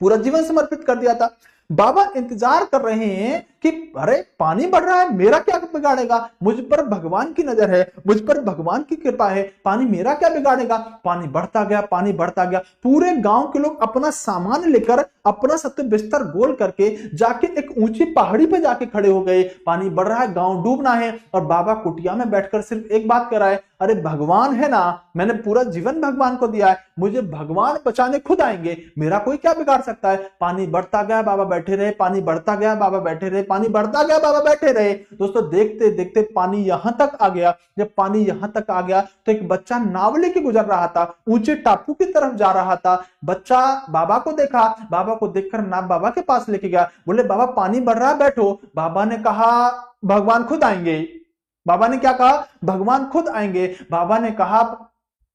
पूरा जीवन समर्पित कर दिया था। बाबा इंतजार कर रहे हैं कि अरे पानी बढ़ रहा है, मेरा क्या बिगाड़ेगा, मुझ पर भगवान की नजर है, मुझ पर भगवान की कृपा है, पानी मेरा क्या बिगाड़ेगा। पानी बढ़ता गया, पानी बढ़ता गया। पूरे गांव के लोग अपना सामान लेकर, अपना सत्य बिस्तर गोल करके जाके एक ऊंची पहाड़ी पे जाके खड़े हो गए। पानी बढ़ रहा है, गांव डूबना है, और बाबा कुटिया में बैठकर सिर्फ एक बात कर रहा है, अरे भगवान है ना, मैंने पूरा जीवन भगवान को दिया है, मुझे भगवान बचाने खुद आएंगे, मेरा कोई क्या बिगाड़ सकता है। पानी बढ़ता गया, बाबा बैठे रहे, पानी बढ़ता गया, बाबा बैठे रहे, पानी बढ़ता गया, बाबा बैठे रहे। दोस्तों देखते देखते पानी यहां तक आ गया। जब पानी यहां तक आ गया तो एक बच्चा नाव लेके गुजर रहा था, ऊंचे टापू की तरफ जा रहा था। बच्चा बाबा को देखा, बाबा को देखकर नाव बाबा के पास लेके गया, बोले बाबा पानी बढ़ रहा है, बैठो। बाबा ने कहा भगवान खुद आएंगे। बाबा ने क्या कहा? भगवान खुद आएंगे। बाबा ने कहा,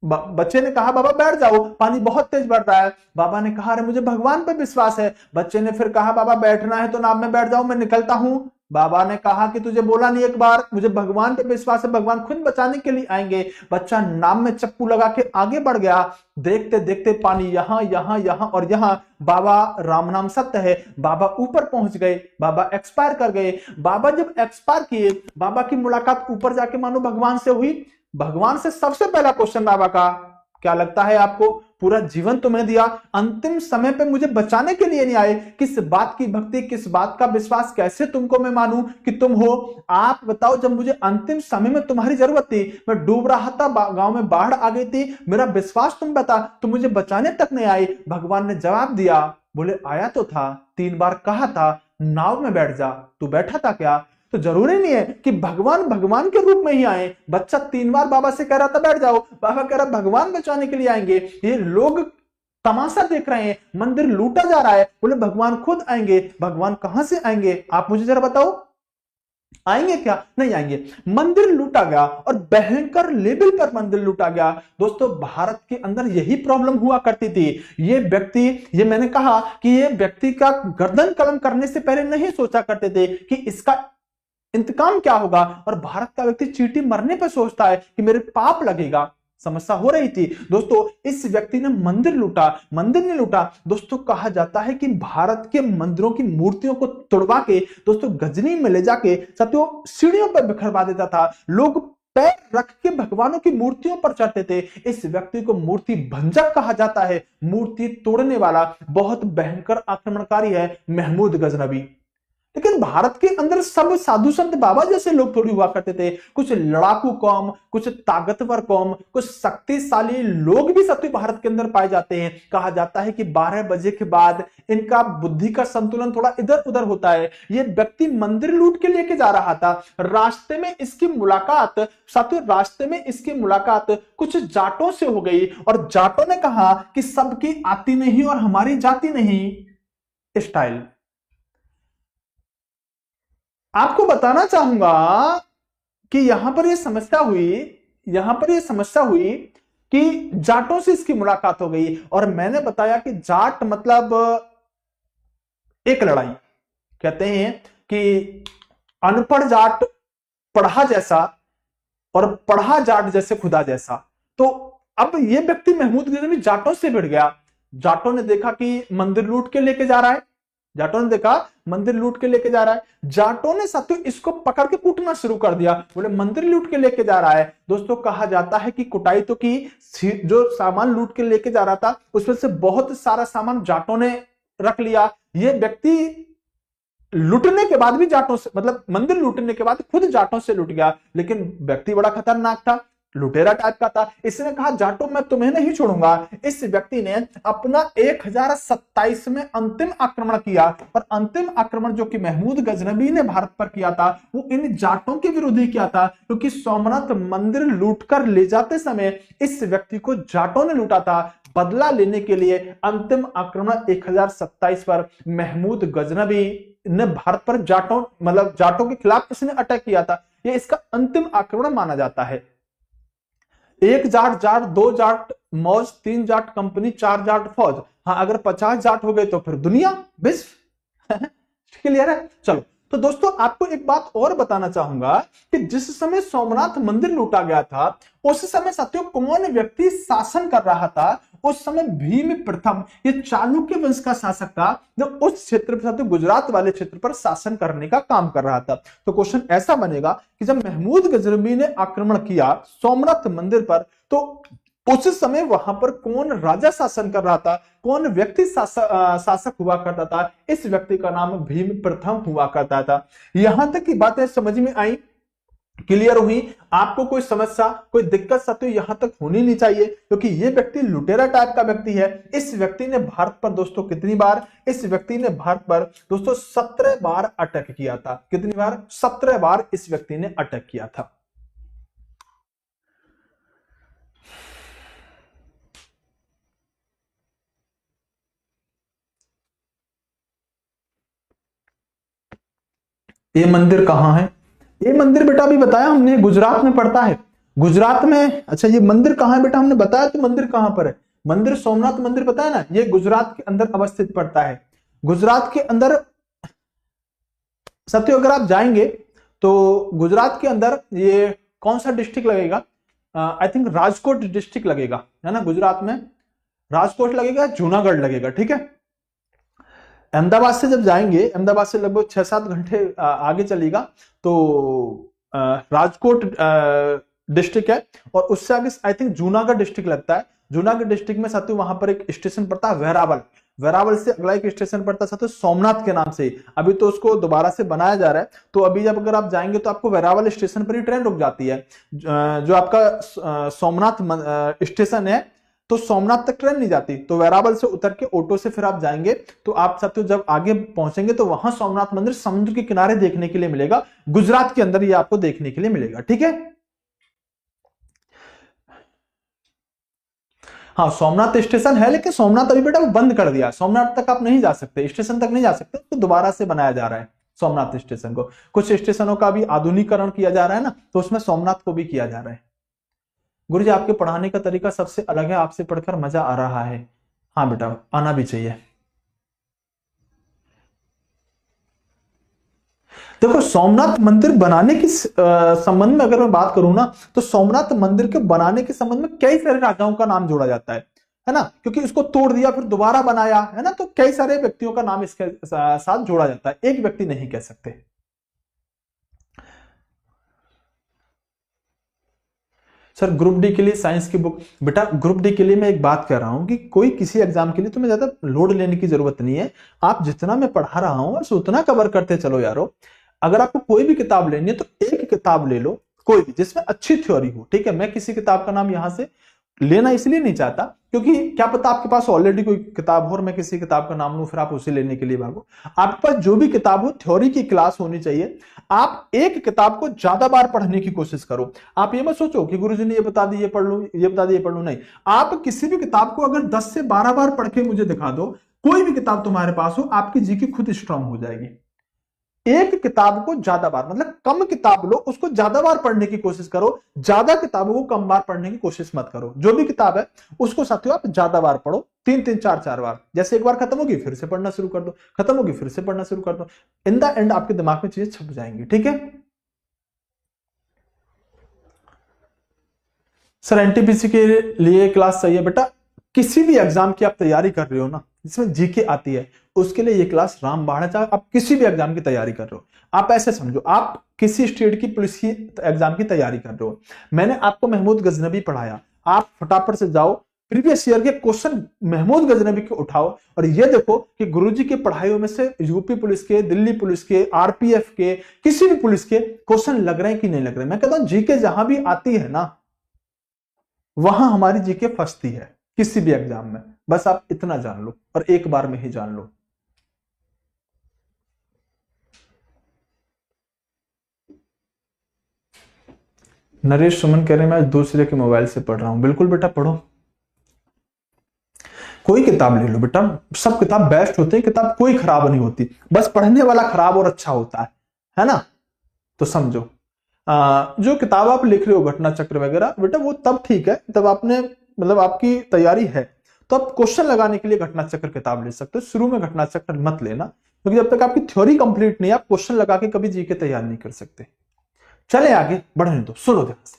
बच्चे ने कहा बाबा बैठ जाओ, पानी बहुत तेज बढ़ रहा है। बाबा ने कहा अरे मुझे भगवान पे विश्वास है। बच्चे ने फिर कहा बाबा बैठना है तो नाव में बैठ जाओ, मैं निकलता हूं। बाबा ने कहा कि तुझे बोला नहीं एक बार, मुझे भगवान पे विश्वास है, भगवान खुद बचाने के लिए आएंगे। बच्चा नाव में चप्पू लगा के आगे बढ़ गया। देखते देखते पानी यहां यहां यहां और यहां। बाबा, राम नाम सत्य है, बाबा ऊपर पहुंच गए, बाबा एक्सपायर कर गए। बाबा जब एक्सपायर किए, बाबा की मुलाकात ऊपर जाके मानो भगवान से हुई। भगवान से सबसे पहला क्वेश्चन बाबा का, क्या लगता है आपको? पूरा जीवन तुम्हें दिया, अंतिम समय पे मुझे बचाने के लिए नहीं आए। किस बात की भक्ति, किस बात का विश्वास, कैसे तुमको मैं मानूं कि तुम हो? आप बताओ, जब मुझे अंतिम समय में तुम्हारी जरूरत थी, मैं डूब रहा था, गांव में बाढ़ आ गई थी, मेरा विश्वास तुम बता, तुम मुझे बचाने तक नहीं आए। भगवान ने जवाब दिया, बोले आया तो था, 3 बार कहा था नाव में बैठ जा, तू बैठा था क्या? तो जरूरी नहीं है कि भगवान भगवान के रूप में ही आए। बच्चा 3 बार बाबा से कह रहा था बैठ जाओ, बाबा कह रहा भगवान बचाने के लिए आएंगे। ये लोग तमाशा देख रहे हैं, मंदिर लूटा जा रहा है, बोले भगवान खुद आएंगे। भगवान कहां से आएंगे आप मुझे जरा बताओ? आएंगे क्या? नहीं आएंगे। मंदिर लूटा गया और भयंकर लेवल पर मंदिर लूटा गया। दोस्तों भारत के अंदर यही प्रॉब्लम हुआ करती थी। ये व्यक्ति, ये मैंने कहा कि ये व्यक्ति का गर्दन कलम करने से पहले नहीं सोचा करते थे कि इसका इंतकाम क्या होगा। और भारत का व्यक्ति चींटी मरने पर सोचता है कि मेरे पाप लगेगा। समस्या हो रही थी। दोस्तों इस व्यक्ति ने मंदिर लूटा, मंदिर नहीं लूटा। दोस्तों कहा जाता है कि भारत के मंदिरों की मूर्तियों को तोड़वा के दोस्तों गजनी में ले जाके साथियों सीढ़ियों पर बिखरवा देता था। लोग पैर रख के भगवानों की मूर्तियों पर चढ़ते थे। इस व्यक्ति को मूर्ति भंजक कहा जाता है, मूर्ति तोड़ने वाला, बहुत भयंकर आक्रमणकारी है महमूद गजनबी। लेकिन भारत के अंदर सब साधु संत बाबा जैसे लोग थोड़ी हुआ करते थे। कुछ लड़ाकू कौम, कुछ ताकतवर कौम, कुछ शक्तिशाली लोग भी सत्य भारत के अंदर पाए जाते हैं। कहा जाता है कि 12 बजे के बाद इनका बुद्धि का संतुलन थोड़ा इधर उधर होता है। ये व्यक्ति मंदिर लूट के लेके जा रहा था, रास्ते में इसकी मुलाकात कुछ जाटों से हो गई और जाटों ने कहा कि सबकी आती नहीं और हमारी जाति नहीं स्टाइल। आपको बताना चाहूंगा कि यहां पर यह समस्या हुई कि जाटों से इसकी मुलाकात हो गई और मैंने बताया कि जाट मतलब एक लड़ाई। कहते हैं कि अनपढ़ जाट पढ़ा जैसा और पढ़ा जाट जैसे खुदा जैसा। तो अब यह व्यक्ति महमूद गजनबी जाटों से भिड़ गया। जाटों ने देखा कि मंदिर लूट के लेके जा रहा है, जाटों ने साथियों इसको पकड़ के कूटना शुरू कर दिया। बोले मंदिर लूट के लेके जा रहा है। दोस्तों कहा जाता है कि कुटाई तो की, जो सामान लूट के लेके जा रहा था उसमें से बहुत सारा सामान जाटों ने रख लिया। ये व्यक्ति लूटने के बाद भी जाटों से, मतलब मंदिर लूटने के बाद खुद जाटों से लूट गया। लेकिन व्यक्ति बड़ा खतरनाक था, लुटेरा टाइप का था। इसने कहा जाटो मैं तुम्हें नहीं छोड़ूंगा। इस व्यक्ति ने अपना 1027 में अंतिम आक्रमण किया और अंतिम आक्रमण जो कि महमूद गजनबी ने भारत पर किया था वो इन जाटों के विरोधी किया था, क्योंकि सोमनाथ मंदिर लूटकर ले जाते समय इस व्यक्ति को जाटों ने लूटा था। बदला लेने के लिए अंतिम आक्रमण 1027 पर महमूद गजनबी ने भारत पर जाटों के खिलाफ इसने अटैक किया था। यह इसका अंतिम आक्रमण माना जाता है। 1 जाट, 2 जाट मौज, 3 जाट कंपनी, 4 जाट फौज। हाँ, अगर 50 जाट हो गए तो फिर दुनिया विश्व। क्लियर है? चलो, तो दोस्तों आपको एक बात और बताना चाहूंगा कि जिस समय सोमनाथ मंदिर लूटा गया था उस समय साथियों कौन व्यक्ति शासन कर रहा था? उस समय भीम प्रथम, ये चालुक्य वंश का शासक था जो उस क्षेत्र पर साथियों गुजरात वाले क्षेत्र पर शासन करने का काम कर रहा था। तो क्वेश्चन ऐसा बनेगा कि जब महमूद गजनबी ने आक्रमण किया सोमनाथ मंदिर पर तो उस समय वहां पर कौन राजा शासन कर रहा था, कौन व्यक्ति शासक हुआ करता था? इस व्यक्ति का नाम भीम प्रथम हुआ करता था। यहां तक की बातें समझ में आई, क्लियर हुई? आपको कोई समस्या, कोई दिक्कत साथियों यहां तक होनी नहीं चाहिए, क्योंकि ये व्यक्ति लुटेरा टाइप का व्यक्ति है। इस व्यक्ति ने भारत पर दोस्तों कितनी बार, इस व्यक्ति ने भारत पर दोस्तों 17 बार अटैक किया था। कितनी बार? 17 बार इस व्यक्ति ने अटैक किया था। ये मंदिर कहां है? ये मंदिर बेटा अभी बताया हमने, गुजरात में पड़ता है। गुजरात में। अच्छा, ये मंदिर कहां है बेटा? हमने बताया तो मंदिर कहां पर है? मंदिर सोमनाथ मंदिर बताया ना, ये गुजरात के अंदर अवस्थित पड़ता है। गुजरात के अंदर साथियों अगर आप जाएंगे तो गुजरात के अंदर ये कौन सा डिस्ट्रिक्ट लगेगा? आई थिंक राजकोट डिस्ट्रिक्ट लगेगा, है ना? गुजरात में राजकोट लगेगा, जूनागढ़ लगेगा। ठीक है। अहमदाबाद से जब जाएंगे, अहमदाबाद से लगभग 6-7 घंटे आगे चलेगा तो राजकोट डिस्ट्रिक्ट है और उससे आगे आई थिंक जूनागढ़ डिस्ट्रिक्ट लगता है। जूनागढ़ डिस्ट्रिक्ट में साथियों वहां पर एक स्टेशन पड़ता है वेरावल। वेरावल से अगला एक स्टेशन पड़ता है साथियों सोमनाथ के नाम से। अभी तो उसको दोबारा से बनाया जा रहा है, तो अभी जब अगर आप जाएंगे तो आपको वेरावल स्टेशन पर ही ट्रेन रुक जाती है। जो आपका सोमनाथ स्टेशन है तो सोमनाथ तक ट्रेन नहीं जाती, तो वेरावल से उतर के ऑटो से फिर आप जाएंगे तो आप साथियों जब आगे पहुंचेंगे तो वहां सोमनाथ मंदिर समुद्र के किनारे देखने के लिए मिलेगा। गुजरात के अंदर ये आपको देखने के लिए मिलेगा। ठीक है। हाँ, सोमनाथ स्टेशन है, लेकिन सोमनाथ अभी बेटा बंद कर दिया। सोमनाथ तक आप नहीं जा सकते, स्टेशन तक नहीं जा सकते, तो दोबारा से बनाया जा रहा है सोमनाथ स्टेशन को। कुछ स्टेशनों का भी आधुनिकीकरण किया जा रहा है ना, तो उसमें सोमनाथ को भी किया जा रहा है। गुरुजी आपके पढ़ाने का तरीका सबसे अलग है, आपसे पढ़कर मजा आ रहा है। हाँ बेटा, आना भी चाहिए। देखो, सोमनाथ मंदिर बनाने के संबंध में अगर मैं बात करूं ना, तो सोमनाथ मंदिर के बनाने के संबंध में कई सारे राजाओं का नाम जोड़ा जाता है ना? क्योंकि इसको तोड़ दिया फिर दोबारा बनाया, है ना? तो कई सारे व्यक्तियों का नाम इसके साथ जोड़ा जाता है, एक व्यक्ति नहीं कह सकते। सर ग्रुप डी के लिए साइंस की बुक, बेटा ग्रुप डी के लिए मैं एक बात कह रहा हूं कि कोई किसी एग्जाम के लिए तुम्हें ज्यादा लोड लेने की जरूरत नहीं है। आप जितना मैं पढ़ा रहा हूं बस उतना कवर करते चलो यारो। अगर आपको कोई भी किताब लेनी है तो एक किताब ले लो, कोई भी जिसमें अच्छी थ्योरी हो, ठीक है। मैं किसी किताब का नाम यहां से लेना इसलिए नहीं चाहता क्योंकि क्या पता आपके पास ऑलरेडी कोई किताब हो और मैं किसी किताब का नाम लूं फिर आप उसे लेने के लिए भागो। आपके पास जो भी किताब हो, थ्योरी की क्लास होनी चाहिए। आप एक किताब को ज्यादा बार पढ़ने की कोशिश करो। आप ये मत सोचो कि गुरुजी ने ये बता दी ये पढ़ लूं, ये बता दी ये पढ़ लूं, नहीं। आप किसी भी किताब को अगर 10 से 12 बार पढ़ के मुझे दिखा दो, कोई भी किताब तुम्हारे पास हो, आपकी जीके खुद स्ट्रांग हो जाएगी। एक किताब को ज्यादा बार, मतलब कम किताब लो उसको ज्यादा बार पढ़ने की कोशिश करो, ज्यादा किताबों को कम बार पढ़ने की कोशिश मत करो। जो भी किताब है उसको साथियों आप ज्यादा बार पढ़ो, 3-3 4-4 बार। जैसे एक बार खत्म होगी फिर से पढ़ना शुरू कर दो, खत्म होगी फिर से पढ़ना शुरू कर दो। इन द एंड आपके दिमाग में चीजें छप जाएंगी, ठीक है। सर एनटीपीसी के लिए क्लास चाहिए, बेटा किसी भी एग्जाम की आप तैयारी कर रहे हो ना जिसमें जीके आती है उसके लिए ये क्लास रामबाण है। चाहे आप किसी भी एग्जाम की तैयारी कर रहे हो, आप ऐसे समझो आप किसी स्टेट की पुलिस की एग्जाम की तैयारी कर रहे हो, मैंने आपको महमूद गजनबी पढ़ाया, आप फटाफट से जाओ प्रीवियस ईयर के क्वेश्चन महमूद गजनबी के उठाओ और ये देखो कि गुरुजी के पढ़ाइयों में से यूपी पुलिस के, दिल्ली पुलिस के, आरपीएफ के, किसी भी पुलिस के क्वेश्चन लग रहे हैं कि नहीं लग रहे। मैं कहता हूं जीके जहां भी आती है ना वहां हमारी जीके फंसती है किसी भी एग्जाम में। बस आप इतना जान लो और एक बार में ही जान लो। नरेश सुमन कह रहे हैं मैं दूसरे के मोबाइल से पढ़ रहा हूं। बिल्कुल बेटा पढ़ो, कोई किताब ले लो बेटा, सब किताब बेस्ट होते हैं, किताब कोई खराब नहीं होती, बस पढ़ने वाला खराब और अच्छा होता है ना। तो समझो जो किताब आप लिख रहे हो घटना चक्र वगैरह, बेटा वो तब ठीक है तब आपने मतलब आपकी तैयारी है तो आप क्वेश्चन लगाने के लिए घटना चक्र किताब ले सकते हो। शुरू में घटना चक्र मत लेना क्योंकि जब तक आपकी थ्योरी कंप्लीट नहीं, आप क्वेश्चन लगा के कभी जीके तैयार नहीं कर सकते। चले आगे बढ़ने दो, सुनो ध्यान से।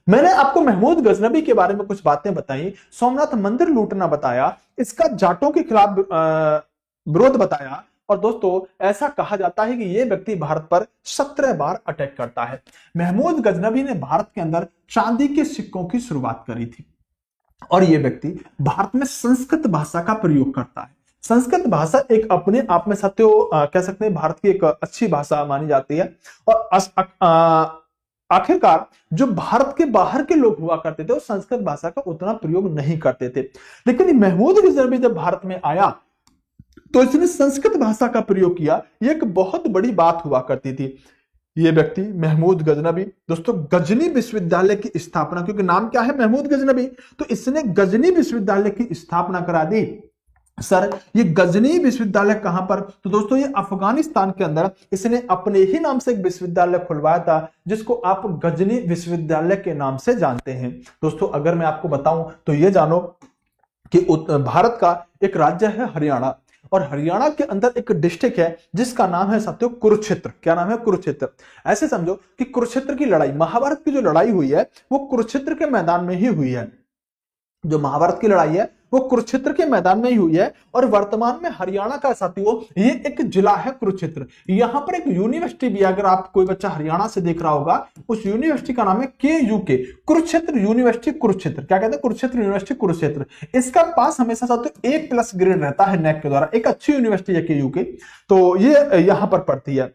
मैंने आपको महमूद गजनबी के बारे में कुछ बातें बताई, सोमनाथ मंदिर लूटना बताया, इसका जाटों के खिलाफ विरोध बताया और दोस्तों ऐसा कहा जाता है कि यह व्यक्ति भारत पर 17 बार अटैक करता है। महमूद गजनबी ने भारत के अंदर चांदी के सिक्कों की शुरुआत करी थी और यह व्यक्ति भारत में संस्कृत भाषा का प्रयोग करता है। संस्कृत भाषा एक अपने आप में साथियों कह सकते हैं भारत की एक अच्छी भाषा मानी जाती है और आखिरकार जो भारत के बाहर के लोग हुआ करते थे वो संस्कृत भाषा का उतना प्रयोग नहीं करते थे, लेकिन महमूद गजनबी जब भारत में आया तो इसने संस्कृत भाषा का प्रयोग किया। ये एक बहुत बड़ी बात हुआ करती थी। ये व्यक्ति महमूद गजनबी, दोस्तों गजनी विश्वविद्यालय की स्थापना, क्योंकि नाम क्या है महमूद गजनबी, तो इसने गजनी विश्वविद्यालय की स्थापना करा दी। सर ये गजनी विश्वविद्यालय कहां पर, तो दोस्तों ये अफगानिस्तान के अंदर इसने अपने ही नाम से एक विश्वविद्यालय खुलवाया था जिसको आप गजनी विश्वविद्यालय के नाम से जानते हैं। दोस्तों अगर मैं आपको बताऊं तो ये जानो कि भारत का एक राज्य है हरियाणा और हरियाणा के अंदर एक डिस्ट्रिक्ट है जिसका नाम है साथियों कुरुक्षेत्र। क्या नाम है? कुरुक्षेत्र। ऐसे समझो कि कुरुक्षेत्र की लड़ाई, महाभारत की जो लड़ाई हुई है वो कुरुक्षेत्र के मैदान में ही हुई है। जो महाभारत की लड़ाई है वो कुरुक्षेत्र के मैदान में ही हुई है और वर्तमान में हरियाणा का साथियों ये एक जिला है कुरुक्षेत्र। यहां पर एक यूनिवर्सिटी भी, अगर आप कोई बच्चा हरियाणा से देख रहा होगा, उस यूनिवर्सिटी का नाम है KUK, कुरुक्षेत्र यूनिवर्सिटी कुरुक्षेत्र। क्या कहते हैं? कुरुक्षेत्र यूनिवर्सिटी कुरुक्षेत्र। इसका पास हमेशा साथियों A+ ग्रेड रहता है नेक के द्वारा। एक अच्छी यूनिवर्सिटी है KUK, तो ये यहां पर पढ़ती है।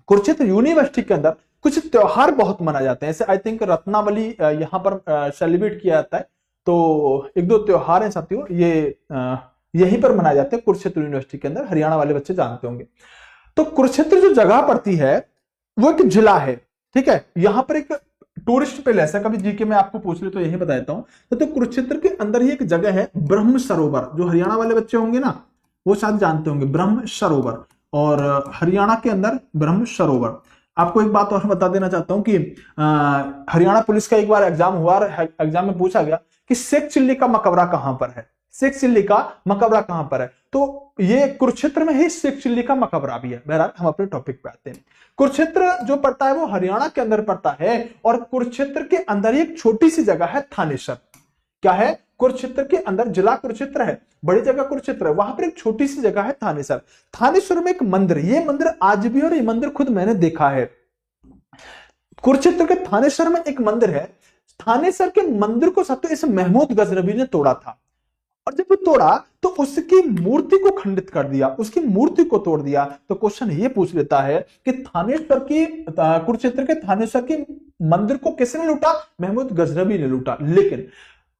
कुरुक्षेत्र यूनिवर्सिटी के अंदर कुछ त्योहार बहुत मनाए जाते हैं, ऐसे आई थिंक रत्नावली यहां पर सेलिब्रेट किया जाता है, तो 1-2 त्योहार हैं साथियों ये यहीं पर मनाए जाते हैं कुरुक्षेत्र यूनिवर्सिटी के अंदर। हरियाणा वाले बच्चे जानते होंगे। तो कुरुक्षेत्र जो जगह पड़ती है वो एक जिला है, ठीक है। यहां पर एक टूरिस्ट पैलेस है, कभी जीके में आपको पूछ ले तो यही बता देता हूं। तो कुरुक्षेत्र के अंदर ही एक जगह है ब्रह्म सरोवर, जो हरियाणा वाले बच्चे होंगे ना वो शायद जानते होंगे ब्रह्म सरोवर। और हरियाणा के अंदर ब्रह्म सरोवर। आपको एक बात और बता देना चाहता हूं कि हरियाणा पुलिस का एक बार एग्जाम हुआ और एग्जाम में पूछा गया कि शेख चिल्ली का मकबरा कहां पर है, शेख चिल्ली का मकबरा कहां पर है, तो ये कुरुक्षेत्र में ही शेख चिल्ली का मकबरा भी है। बहरहाल हम अपने टॉपिक पे आते हैं। कुरुक्षेत्र जो पड़ता है वो हरियाणा के अंदर पड़ता है और कुरुक्षेत्र के अंदर एक छोटी सी जगह है थानेसर। क्या है? कुरुक्षेत्र के अंदर जिला कुरुक्षेत्र है, बड़ी जगह कुरुक्षेत्र है, वहां पर एक छोटी सी जगह है थानेसर। थानेसर में एक मंदिर, ये मंदिर आज भी, और ये मंदिर खुद मैंने देखा है। कुरुक्षेत्र के थानेसर में एक मंदिर है, थानेसर के मंदिर को साथियों इस महमूद गजनबी ने तोड़ा था, और जब वो तोड़ा तो उसकी मूर्ति को खंडित कर दिया, उसकी मूर्ति को तोड़ दिया। तो क्वेश्चन ये पूछ लेता है कि थानेसर की कुरुक्षेत्र के थानेसर की मंदिर को किसने लूटा? महमूद गजनबी ने लूटा। लेकिन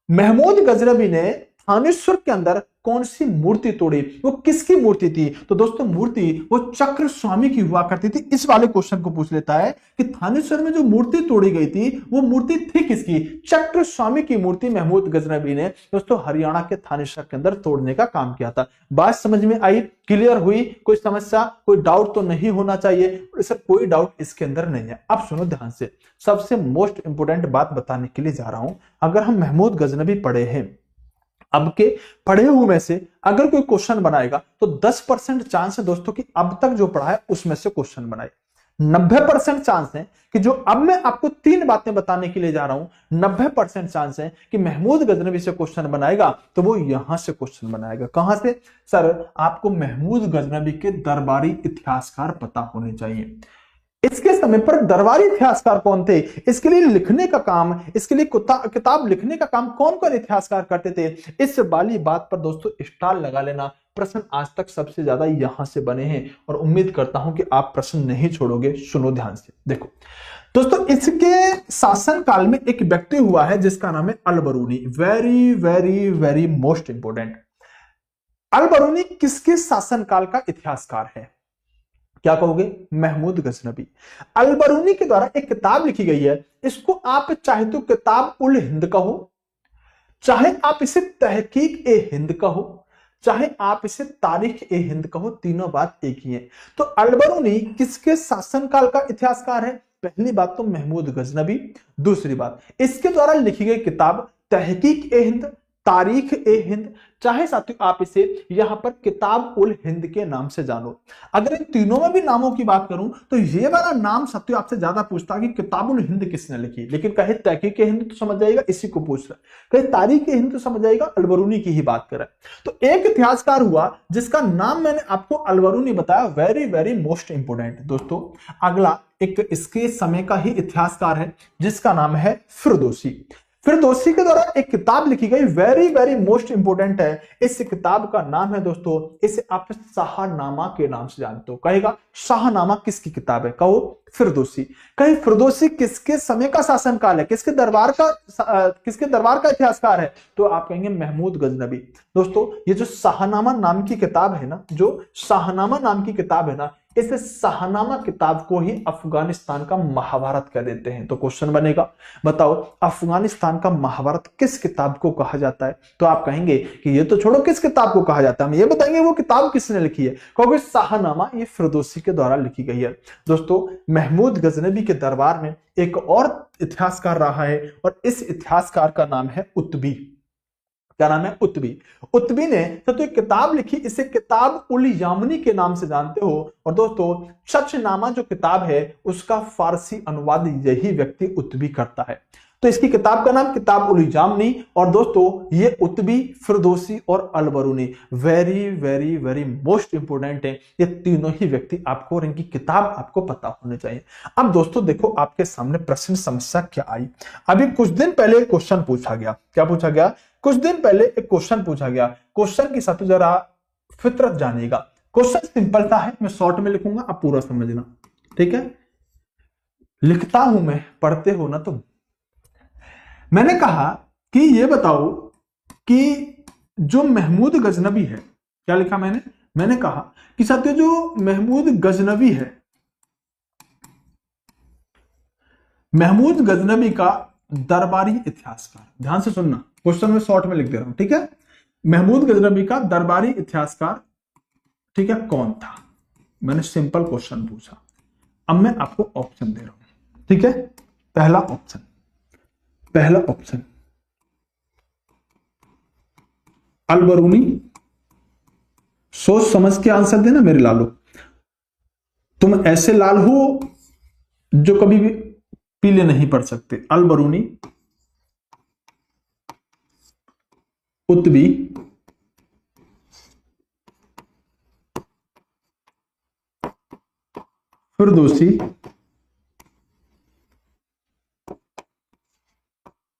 महमूद गजनबी ने थानेश्वर के अंदर कौन सी मूर्ति तोड़ी? वो किसकी मूर्ति थी? तो दोस्तों मूर्ति वो चक्र स्वामी की हुआ करती थी। इस वाले क्वेश्चन को पूछ लेता है कि थानेश्वर में जो मूर्ति तोड़ी गई थी वो मूर्ति थी किसकी? चक्र स्वामी की मूर्ति महमूद गजनबी ने दोस्तों हरियाणा के थानेश्वर के अंदर तोड़ने का काम किया था। बात समझ में आई? क्लियर हुई? कोई समस्या, कोई डाउट तो नहीं होना चाहिए? सर कोई डाउट इसके अंदर नहीं है। अब सुनो ध्यान से, सबसे मोस्ट इंपोर्टेंट बात बताने के लिए जा रहा हूं। अगर हम महमूद गजनबी पढ़े हैं, अब के पढ़े हुए में से अगर कोई क्वेश्चन बनाएगा तो 10% चांस है दोस्तों कि अब तक जो पढ़ा है उसमें से क्वेश्चन बनाए। 90% चांस है कि जो अब मैं आपको 3 बातें बताने के लिए जा रहा हूं, 90% चांस है कि महमूद गजनबी से क्वेश्चन बनाएगा तो वो यहां से क्वेश्चन बनाएगा। कहां से? सर आपको महमूद गजनबी के दरबारी इतिहासकार पता होने चाहिए। इसके समय पर दरबारी इतिहासकार कौन थे? इसके लिए लिखने का काम, इसके लिए किताब लिखने का काम कौन कौन इतिहासकार करते थे? इस वाली बात पर दोस्तों स्टार लगा लेना। प्रश्न आज तक सबसे ज्यादा यहां से बने हैं और उम्मीद करता हूं कि आप प्रश्न नहीं छोड़ोगे। सुनो ध्यान से, देखो दोस्तों इसके शासन काल में एक व्यक्ति हुआ है जिसका नाम है Al-Biruni. Very very very most important. Al-Biruni किसके शासन काल का इतिहासकार है? क्या कहोगे? महमूद गजनबी। अलबरूनी के द्वारा एक किताब लिखी गई है, इसको आप चाहे तो किताब उल हिंद कहो, चाहे आप इसे तहकीक ए हिंद कहो, चाहे आप इसे तारीख ए हिंद कहो, तीनों बात एक ही है। तो अलबरूनी किसके शासनकाल का इतिहासकार है? पहली बात तो महमूद गजनबी। दूसरी बात, इसके द्वारा लिखी गई किताब तहकीक ए हिंद, तारीख ए हिंद, चाहे साथियों आप इसे यहां पर किताब उल हिंद के नाम से जानो। अगर इन तीनों में भी नामों की बात करूं तो ये वाला नाम साथियों आपसे ज्यादा पूछता कि किताब उल हिंद किसने लिखी, लेकिन कहे तहकीक ए हिंद तो समझ जाएगा इसी को पूछ रहा है, कहे तारीख ए हिंद तो समझ जाएगा अलबरूनी की ही बात कर रहा है। तो एक इतिहासकार हुआ जिसका नाम मैंने आपको अलबरूनी बताया। वेरी वेरी मोस्ट इंपोर्टेंट दोस्तों, अगला एक इसके समय का ही इतिहासकार है जिसका नाम है फिरदौसी। फिरदौसी के द्वारा एक किताब लिखी गई, वेरी वेरी मोस्ट इंपोर्टेंट है। इस किताब का नाम है दोस्तों, इसे आप शाहनामा के नाम से जानते हो। कहेगा शाहनामा किसकी किताब है? कहो फिरदौसी। कहे फिरदौसी किसके समय का शासनकाल है, किसके दरबार का इतिहासकार है? तो आप कहेंगे महमूद गजनबी। दोस्तों ये जो शाहनामा नाम की किताब है ना, जो शाहनामा नाम की किताब है ना, इस शाहनामा किताब को ही अफगानिस्तान का महाभारत कह देते हैं। तो क्वेश्चन बनेगा, बताओ अफगानिस्तान का महाभारत किस किताब को कहा जाता है? तो आप कहेंगे कि ये तो छोड़ो, किस किताब को कहा जाता है, हम ये बताएंगे वो किताब किसने लिखी है। कहोगे शाहनामा ये फिरदौसी के द्वारा लिखी गई है। दोस्तों महमूद गजनबी के दरबार में एक और इतिहासकार रहा है और इस इतिहासकार का नाम है उत्बी। क्या नाम है? उत्बी। उत्बी ने तो एक किताब लिखी, इसे किताब उल यामनी के नाम से जानते हो। और दोस्तों चचनामा जो किताब है उसका फारसी अनुवाद यही व्यक्ति उत्बी करता है। तो इसकी किताब का नाम किताब उल यामनी। और दोस्तों ये उत्बी, फिरदौसी और Al-Biruni very very very most important है। ये तीनों ही व्यक्ति आपको और इनकी किताब आपको पता होने चाहिए। अब दोस्तों देखो आपके सामने प्रश्न समस्या क्या आई। अभी कुछ दिन पहले क्वेश्चन पूछा गया। क्या पूछा गया? कुछ दिन पहले एक क्वेश्चन पूछा गया। क्वेश्चन के साथ जरा फितरत जानिएगा। क्वेश्चन सिंपल सा है, मैं शॉर्ट में लिखूंगा, आप पूरा समझना, ठीक है? लिखता हूं मैं, पढ़ते हो ना तुम। मैंने कहा कि ये बताओ कि जो महमूद गजनबी है, क्या लिखा मैंने कहा कि साथियों जो महमूद गजनबी है, महमूद गजनबी का दरबारी इतिहासकार, ध्यान से सुनना, क्वेश्चन में शॉर्ट में लिख दे रहा हूं, ठीक है? महमूद गजनबी का दरबारी इतिहासकार, ठीक है, कौन था? मैंने सिंपल क्वेश्चन पूछा। अब मैं आपको ऑप्शन दे रहा हूं, ठीक है? पहला ऑप्शन अलबरूनी। सोच समझ के आंसर देना मेरे लालो। तुम ऐसे लाल हो जो कभी भी पीले नहीं पड़ सकते। अलबरूनी, उत्बी, फिरदौसी,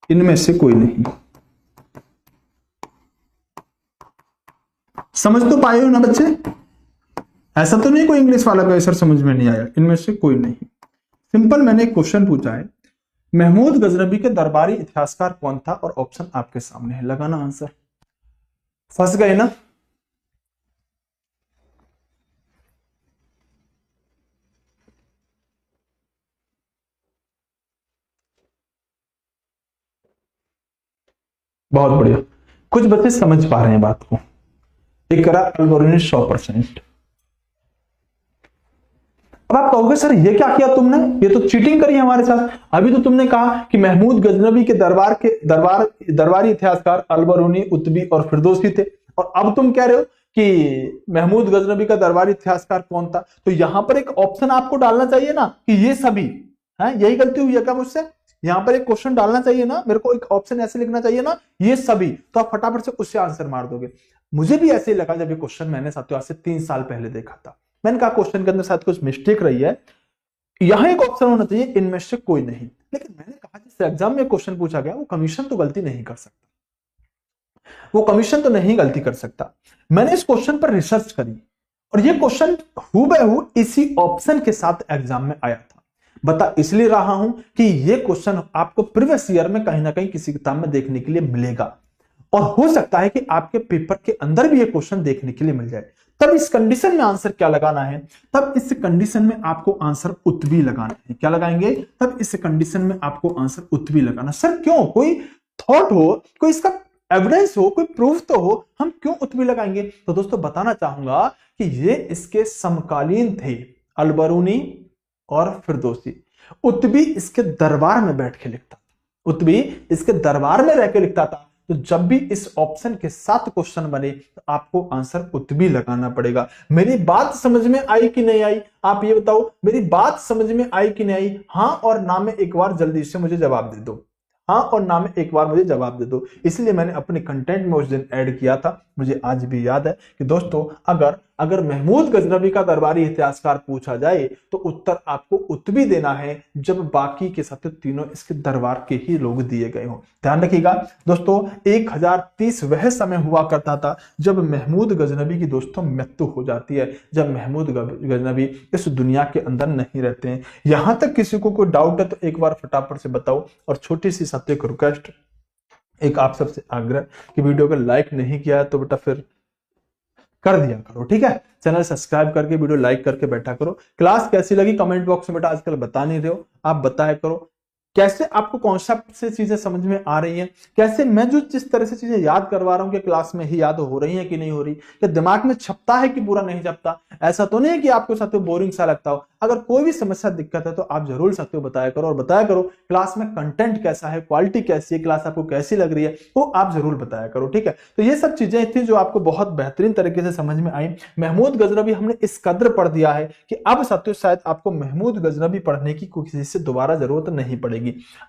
इनमें से कोई नहीं। समझ तो पाए हो ना बच्चे? ऐसा तो नहीं कोई इंग्लिश वाला का सर समझ में नहीं आया, इनमें से कोई नहीं। सिंपल मैंने एक क्वेश्चन पूछा है, महमूद गजनबी के दरबारी इतिहासकार कौन था, और ऑप्शन आपके सामने है, लगाना आंसर। फंस गए ना? बहुत बढ़िया, कुछ बच्चे समझ पा रहे हैं बात को। इकरा अल-बरूनी 100%। अब आप कहोगे सर ये क्या किया तुमने, ये तो चीटिंग करी हमारे साथ। अभी तो तुमने कहा कि महमूद गजनबी के दरबारी इतिहासकार अल-बरूनी, उतबी और फिरदौसी थे, और अब तुम कह रहे हो कि महमूद गजनबी का दरबारी इतिहासकार कौन था। तो यहां पर एक ऑप्शन आपको डालना चाहिए ना कि ये सभी है। यही गलती हुई है क्या मुझसे? यहां पर एक क्वेश्चन डालना चाहिए ना, मेरे को एक ऑप्शन ऐसे लिखना चाहिए ना, ये सभी, तो आप फटाफट से उससे आंसर मार दोगे। मुझे भी ऐसे ही लगा जब ये क्वेश्चन मैंने साथियों आज से 3 साल पहले देखा था। मैंने कहा क्वेश्चन के अंदर शायद कुछ मिस्टेक रही है, यहां एक ऑप्शन होना चाहिए इनमें से कोई नहीं। लेकिन मैंने कहा जिस एग्जाम में क्वेश्चन पूछा गया वो कमीशन तो गलती नहीं कर सकता, वो कमीशन तो नहीं गलती कर सकता। मैंने इस क्वेश्चन पर रिसर्च करी और ये क्वेश्चन हूबहू इसी ऑप्शन के साथ एग्जाम में आया था। बता इसलिए रहा हूं कि ये क्वेश्चन आपको प्रीवियस ईयर में कहीं ना कहीं किसी किताब में देखने के लिए मिलेगा, और हो सकता है कि आपके पेपर के अंदर भी ये क्वेश्चन देखने के लिए मिल जाए। तब इस कंडीशन में आंसर क्या लगाना है? तब इस कंडीशन में आपको आंसर उत्बी लगाना है। क्या लगाएंगे? तब इस कंडीशन में आपको आंसर उत्बी लगाना। सर क्यों? कोई थॉट हो, कोई इसका एविडेंस हो, कोई प्रूफ तो हो, हम क्यों उत्बी लगाएंगे? तो दोस्तों बताना चाहूंगा कि ये इसके समकालीन थे, अल-बरूनी और फिरदौसी। उत्बी इसके दरबार में बैठ के लिखता था, उत्बी इसके दरबार में रह के लिखता था। तो जब भी इस ऑप्शन के साथ क्वेश्चन बने तो आपको आंसर उत्बी लगाना पड़ेगा। मेरी बात समझ में आई कि नहीं आई? आप ये बताओ, मेरी बात समझ में आई कि नहीं आई? हाँ और ना में एक बार जल्दी से मुझे जवाब दे दो, हाँ और ना में एक बार मुझे जवाब दे दो। इसलिए मैंने अपने कंटेंट में उस दिन ऐड किया था। मुझे आज भी याद है कि दोस्तों अगर महमूद गजनबी का दरबारी इतिहासकार पूछा जाए तो उत्तर आपको उत्बी देना है, जब बाकी के साथ तीनों इसके दरबार के ही लोग दिए गए हों। ध्यान रखिएगा दोस्तों, 1030 वह समय हुआ करता था जब महमूद गजनबी की दोस्तों मृत्यु हो जाती है, जब महमूद गजनबी इस दुनिया के अंदर नहीं रहते हैं। यहां तक किसी को कोई डाउट है तो एक बार फटाफट से बताओ। और छोटी सी साथ एक रिक्वेस्ट, एक आप सबसे आग्रह कि वीडियो को लाइक नहीं किया है तो बेटा फिर कर दिया करो, ठीक है? चैनल सब्सक्राइब करके वीडियो लाइक करके बैठा करो। क्लास कैसी लगी कमेंट बॉक्स में बेटा आजकल बता नहीं रहे हो, आप बताया करो। कैसे आपको कॉन्सेप्ट से चीजें समझ में आ रही हैं, कैसे मैं जो जिस तरह से चीजें याद करवा रहा हूं कि क्लास में ही याद हो रही हैं कि नहीं हो रही, या दिमाग में छपता है कि पूरा नहीं छपता। ऐसा तो नहीं है कि आपको साथियों बोरिंग सा लगता हो। अगर कोई भी समस्या दिक्कत है तो आप जरूर साथियों बताया करो, और बताया करो क्लास में कंटेंट कैसा है, क्वालिटी कैसी है, क्लास आपको कैसी लग रही है, वो आप जरूर बताया करो, ठीक है? तो ये सब चीजें थी जो आपको बहुत बेहतरीन तरीके से समझ में आई। महमूद गजनबी हमने इस कदर पढ़ दिया है कि अब साथियों शायद आपको महमूद गजनबी पढ़ने की किसी से दोबारा जरूरत नहीं पड़ेगी।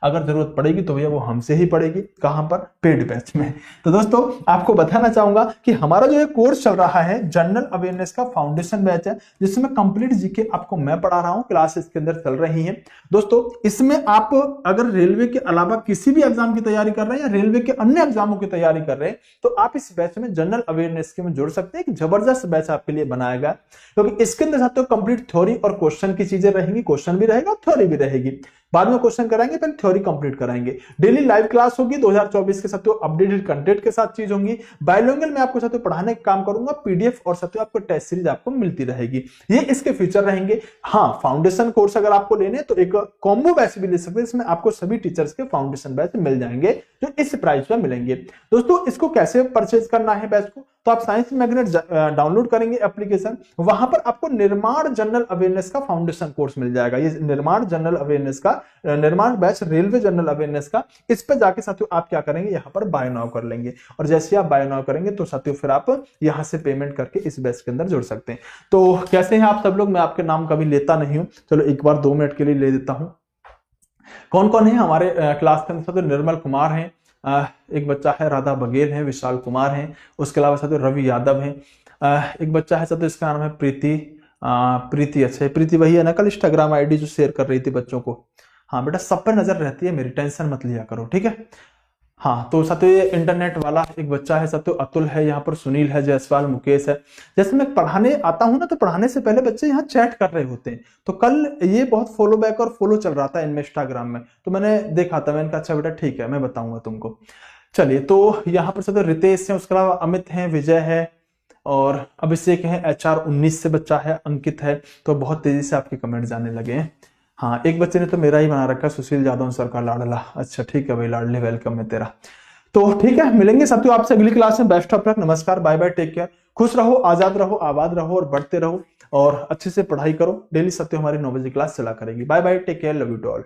अगर जरूरत पड़ेगी तो भैया वो हमसे ही पड़ेगी। कहां पर? पेड बैच में। तो दोस्तों आपको बताना चाहूंगा कि हमारा जो कोर्स चल रहा है जनरल अवेयरनेस का फाउंडेशन बैच है, जिसमें कंप्लीट जीके आपको मैं पढ़ा रहा हूं, क्लास इसके अंदर चल रही है। दोस्तों इसमें आप अगर रेलवे के अलावा किसी भी एग्जाम की तैयारी कर रहे हैं या रेलवे के अन्य एग्जामों की तैयारी कर रहे हैं तो आप इस बैच में जनरल अवेयरनेस के में जुड़ सकते हैं। एक जबरदस्त बैच आपके लिए बनाया गया, क्योंकि इसके अंदर साथियों कंप्लीट थ्योरी और क्वेश्चन की चीजें रहेंगी, क्वेश्चन भी रहेगा, थ्योरी भी रहेगी। बाद में क्वेश्चन कराएंगे, पहले थ्योरी कंप्लीट कराएंगे। डेली लाइव क्लास होगी 2024 के साथियों, अपडेटेड कंटेंट के साथ चीज होंगी। बायलैंग्वेज में आपको साथियों पढ़ाने का काम करूंगा, पीडीएफ और साथियों आपको टेस्ट सीरीज आपको मिलती रहेगी। ये इसके फीचर रहेंगे। हाँ, फाउंडेशन कोर्स अगर आपको लेने तो एक कॉम्बो बैच भी ले सकते हैं, इसमें आपको सभी टीचर्स के फाउंडेशन बैच मिल जाएंगे जो इस प्राइस पर मिलेंगे। दोस्तों इसको कैसे परचेज करना है बैच को, तो आप साइंस मैग्नेट डाउनलोड करेंगे एप्लीकेशन, वहां पर आपको निर्माण जनरल अवेयरनेस का फाउंडेशन कोर्स मिल जाएगा। ये निर्माण जनरल अवेयरनेस का निर्माण बैच रेलवे जनरल अवेयरनेस का, इस पे जाके साथियों आप क्या करेंगे, यहाँ पर बाय नाउ कर लेंगे, और जैसे आप बाय नाउ करेंगे तो साथियों फिर आप यहाँ से पेमेंट करके इस बैच के अंदर जुड़ सकते हैं। तो कैसे हैं आप सब लोग? मैं आपके नाम कभी लेता नहीं हूं, चलो एक बार 2 मिनट के लिए ले देता हूं। कौन कौन है हमारे क्लास के अंदर? निर्मल कुमार है, एक बच्चा है राधा बघेल है, विशाल कुमार है, उसके अलावा साथियों रवि यादव है, एक बच्चा है साथियों इसका नाम है प्रीति। प्रीति, अच्छा प्रीति वही है ना कल इंस्टाग्राम आईडी जो शेयर कर रही थी बच्चों को? हाँ बेटा सब पर नजर रहती है मेरी, टेंशन मत लिया करो, ठीक है। हाँ तो साथियों ये इंटरनेट वाला एक बच्चा है साथियों, अतुल है, यहाँ पर सुनील है, जयसवाल, मुकेश है। जैसे मैं पढ़ाने आता हूँ ना तो पढ़ाने से पहले बच्चे यहाँ चैट कर रहे होते हैं। तो कल ये बहुत फॉलो बैक और फॉलो चल रहा था इनमें इंस्टाग्राम में, तो मैंने देखा था, मैंने कहा अच्छा बेटा ठीक है मैं बताऊंगा तुमको। चलिए तो यहाँ पर साथियों रितेश है, उसके अलावा अमित है, विजय है और अभिषेक है, HR 19 से बच्चा है, अंकित है। तो बहुत तेजी से आपके कमेंट जाने लगे हैं। हाँ एक बच्चे ने तो मेरा ही बना रखा है, सुशील यादव सर का लाडला। अच्छा ठीक है भाई लाडले, वेलकम है तेरा। तो ठीक है मिलेंगे साथियों आपसे अगली क्लास में। बेस्ट ऑफ लक, नमस्कार, बाय बाय, टेक केयर, खुश रहो, आजाद रहो, आबाद रहो और बढ़ते रहो और अच्छे से पढ़ाई करो। डेली साथियों हमारी 9 बजे क्लास चला करेगी। Bye bye, take care, love you to all.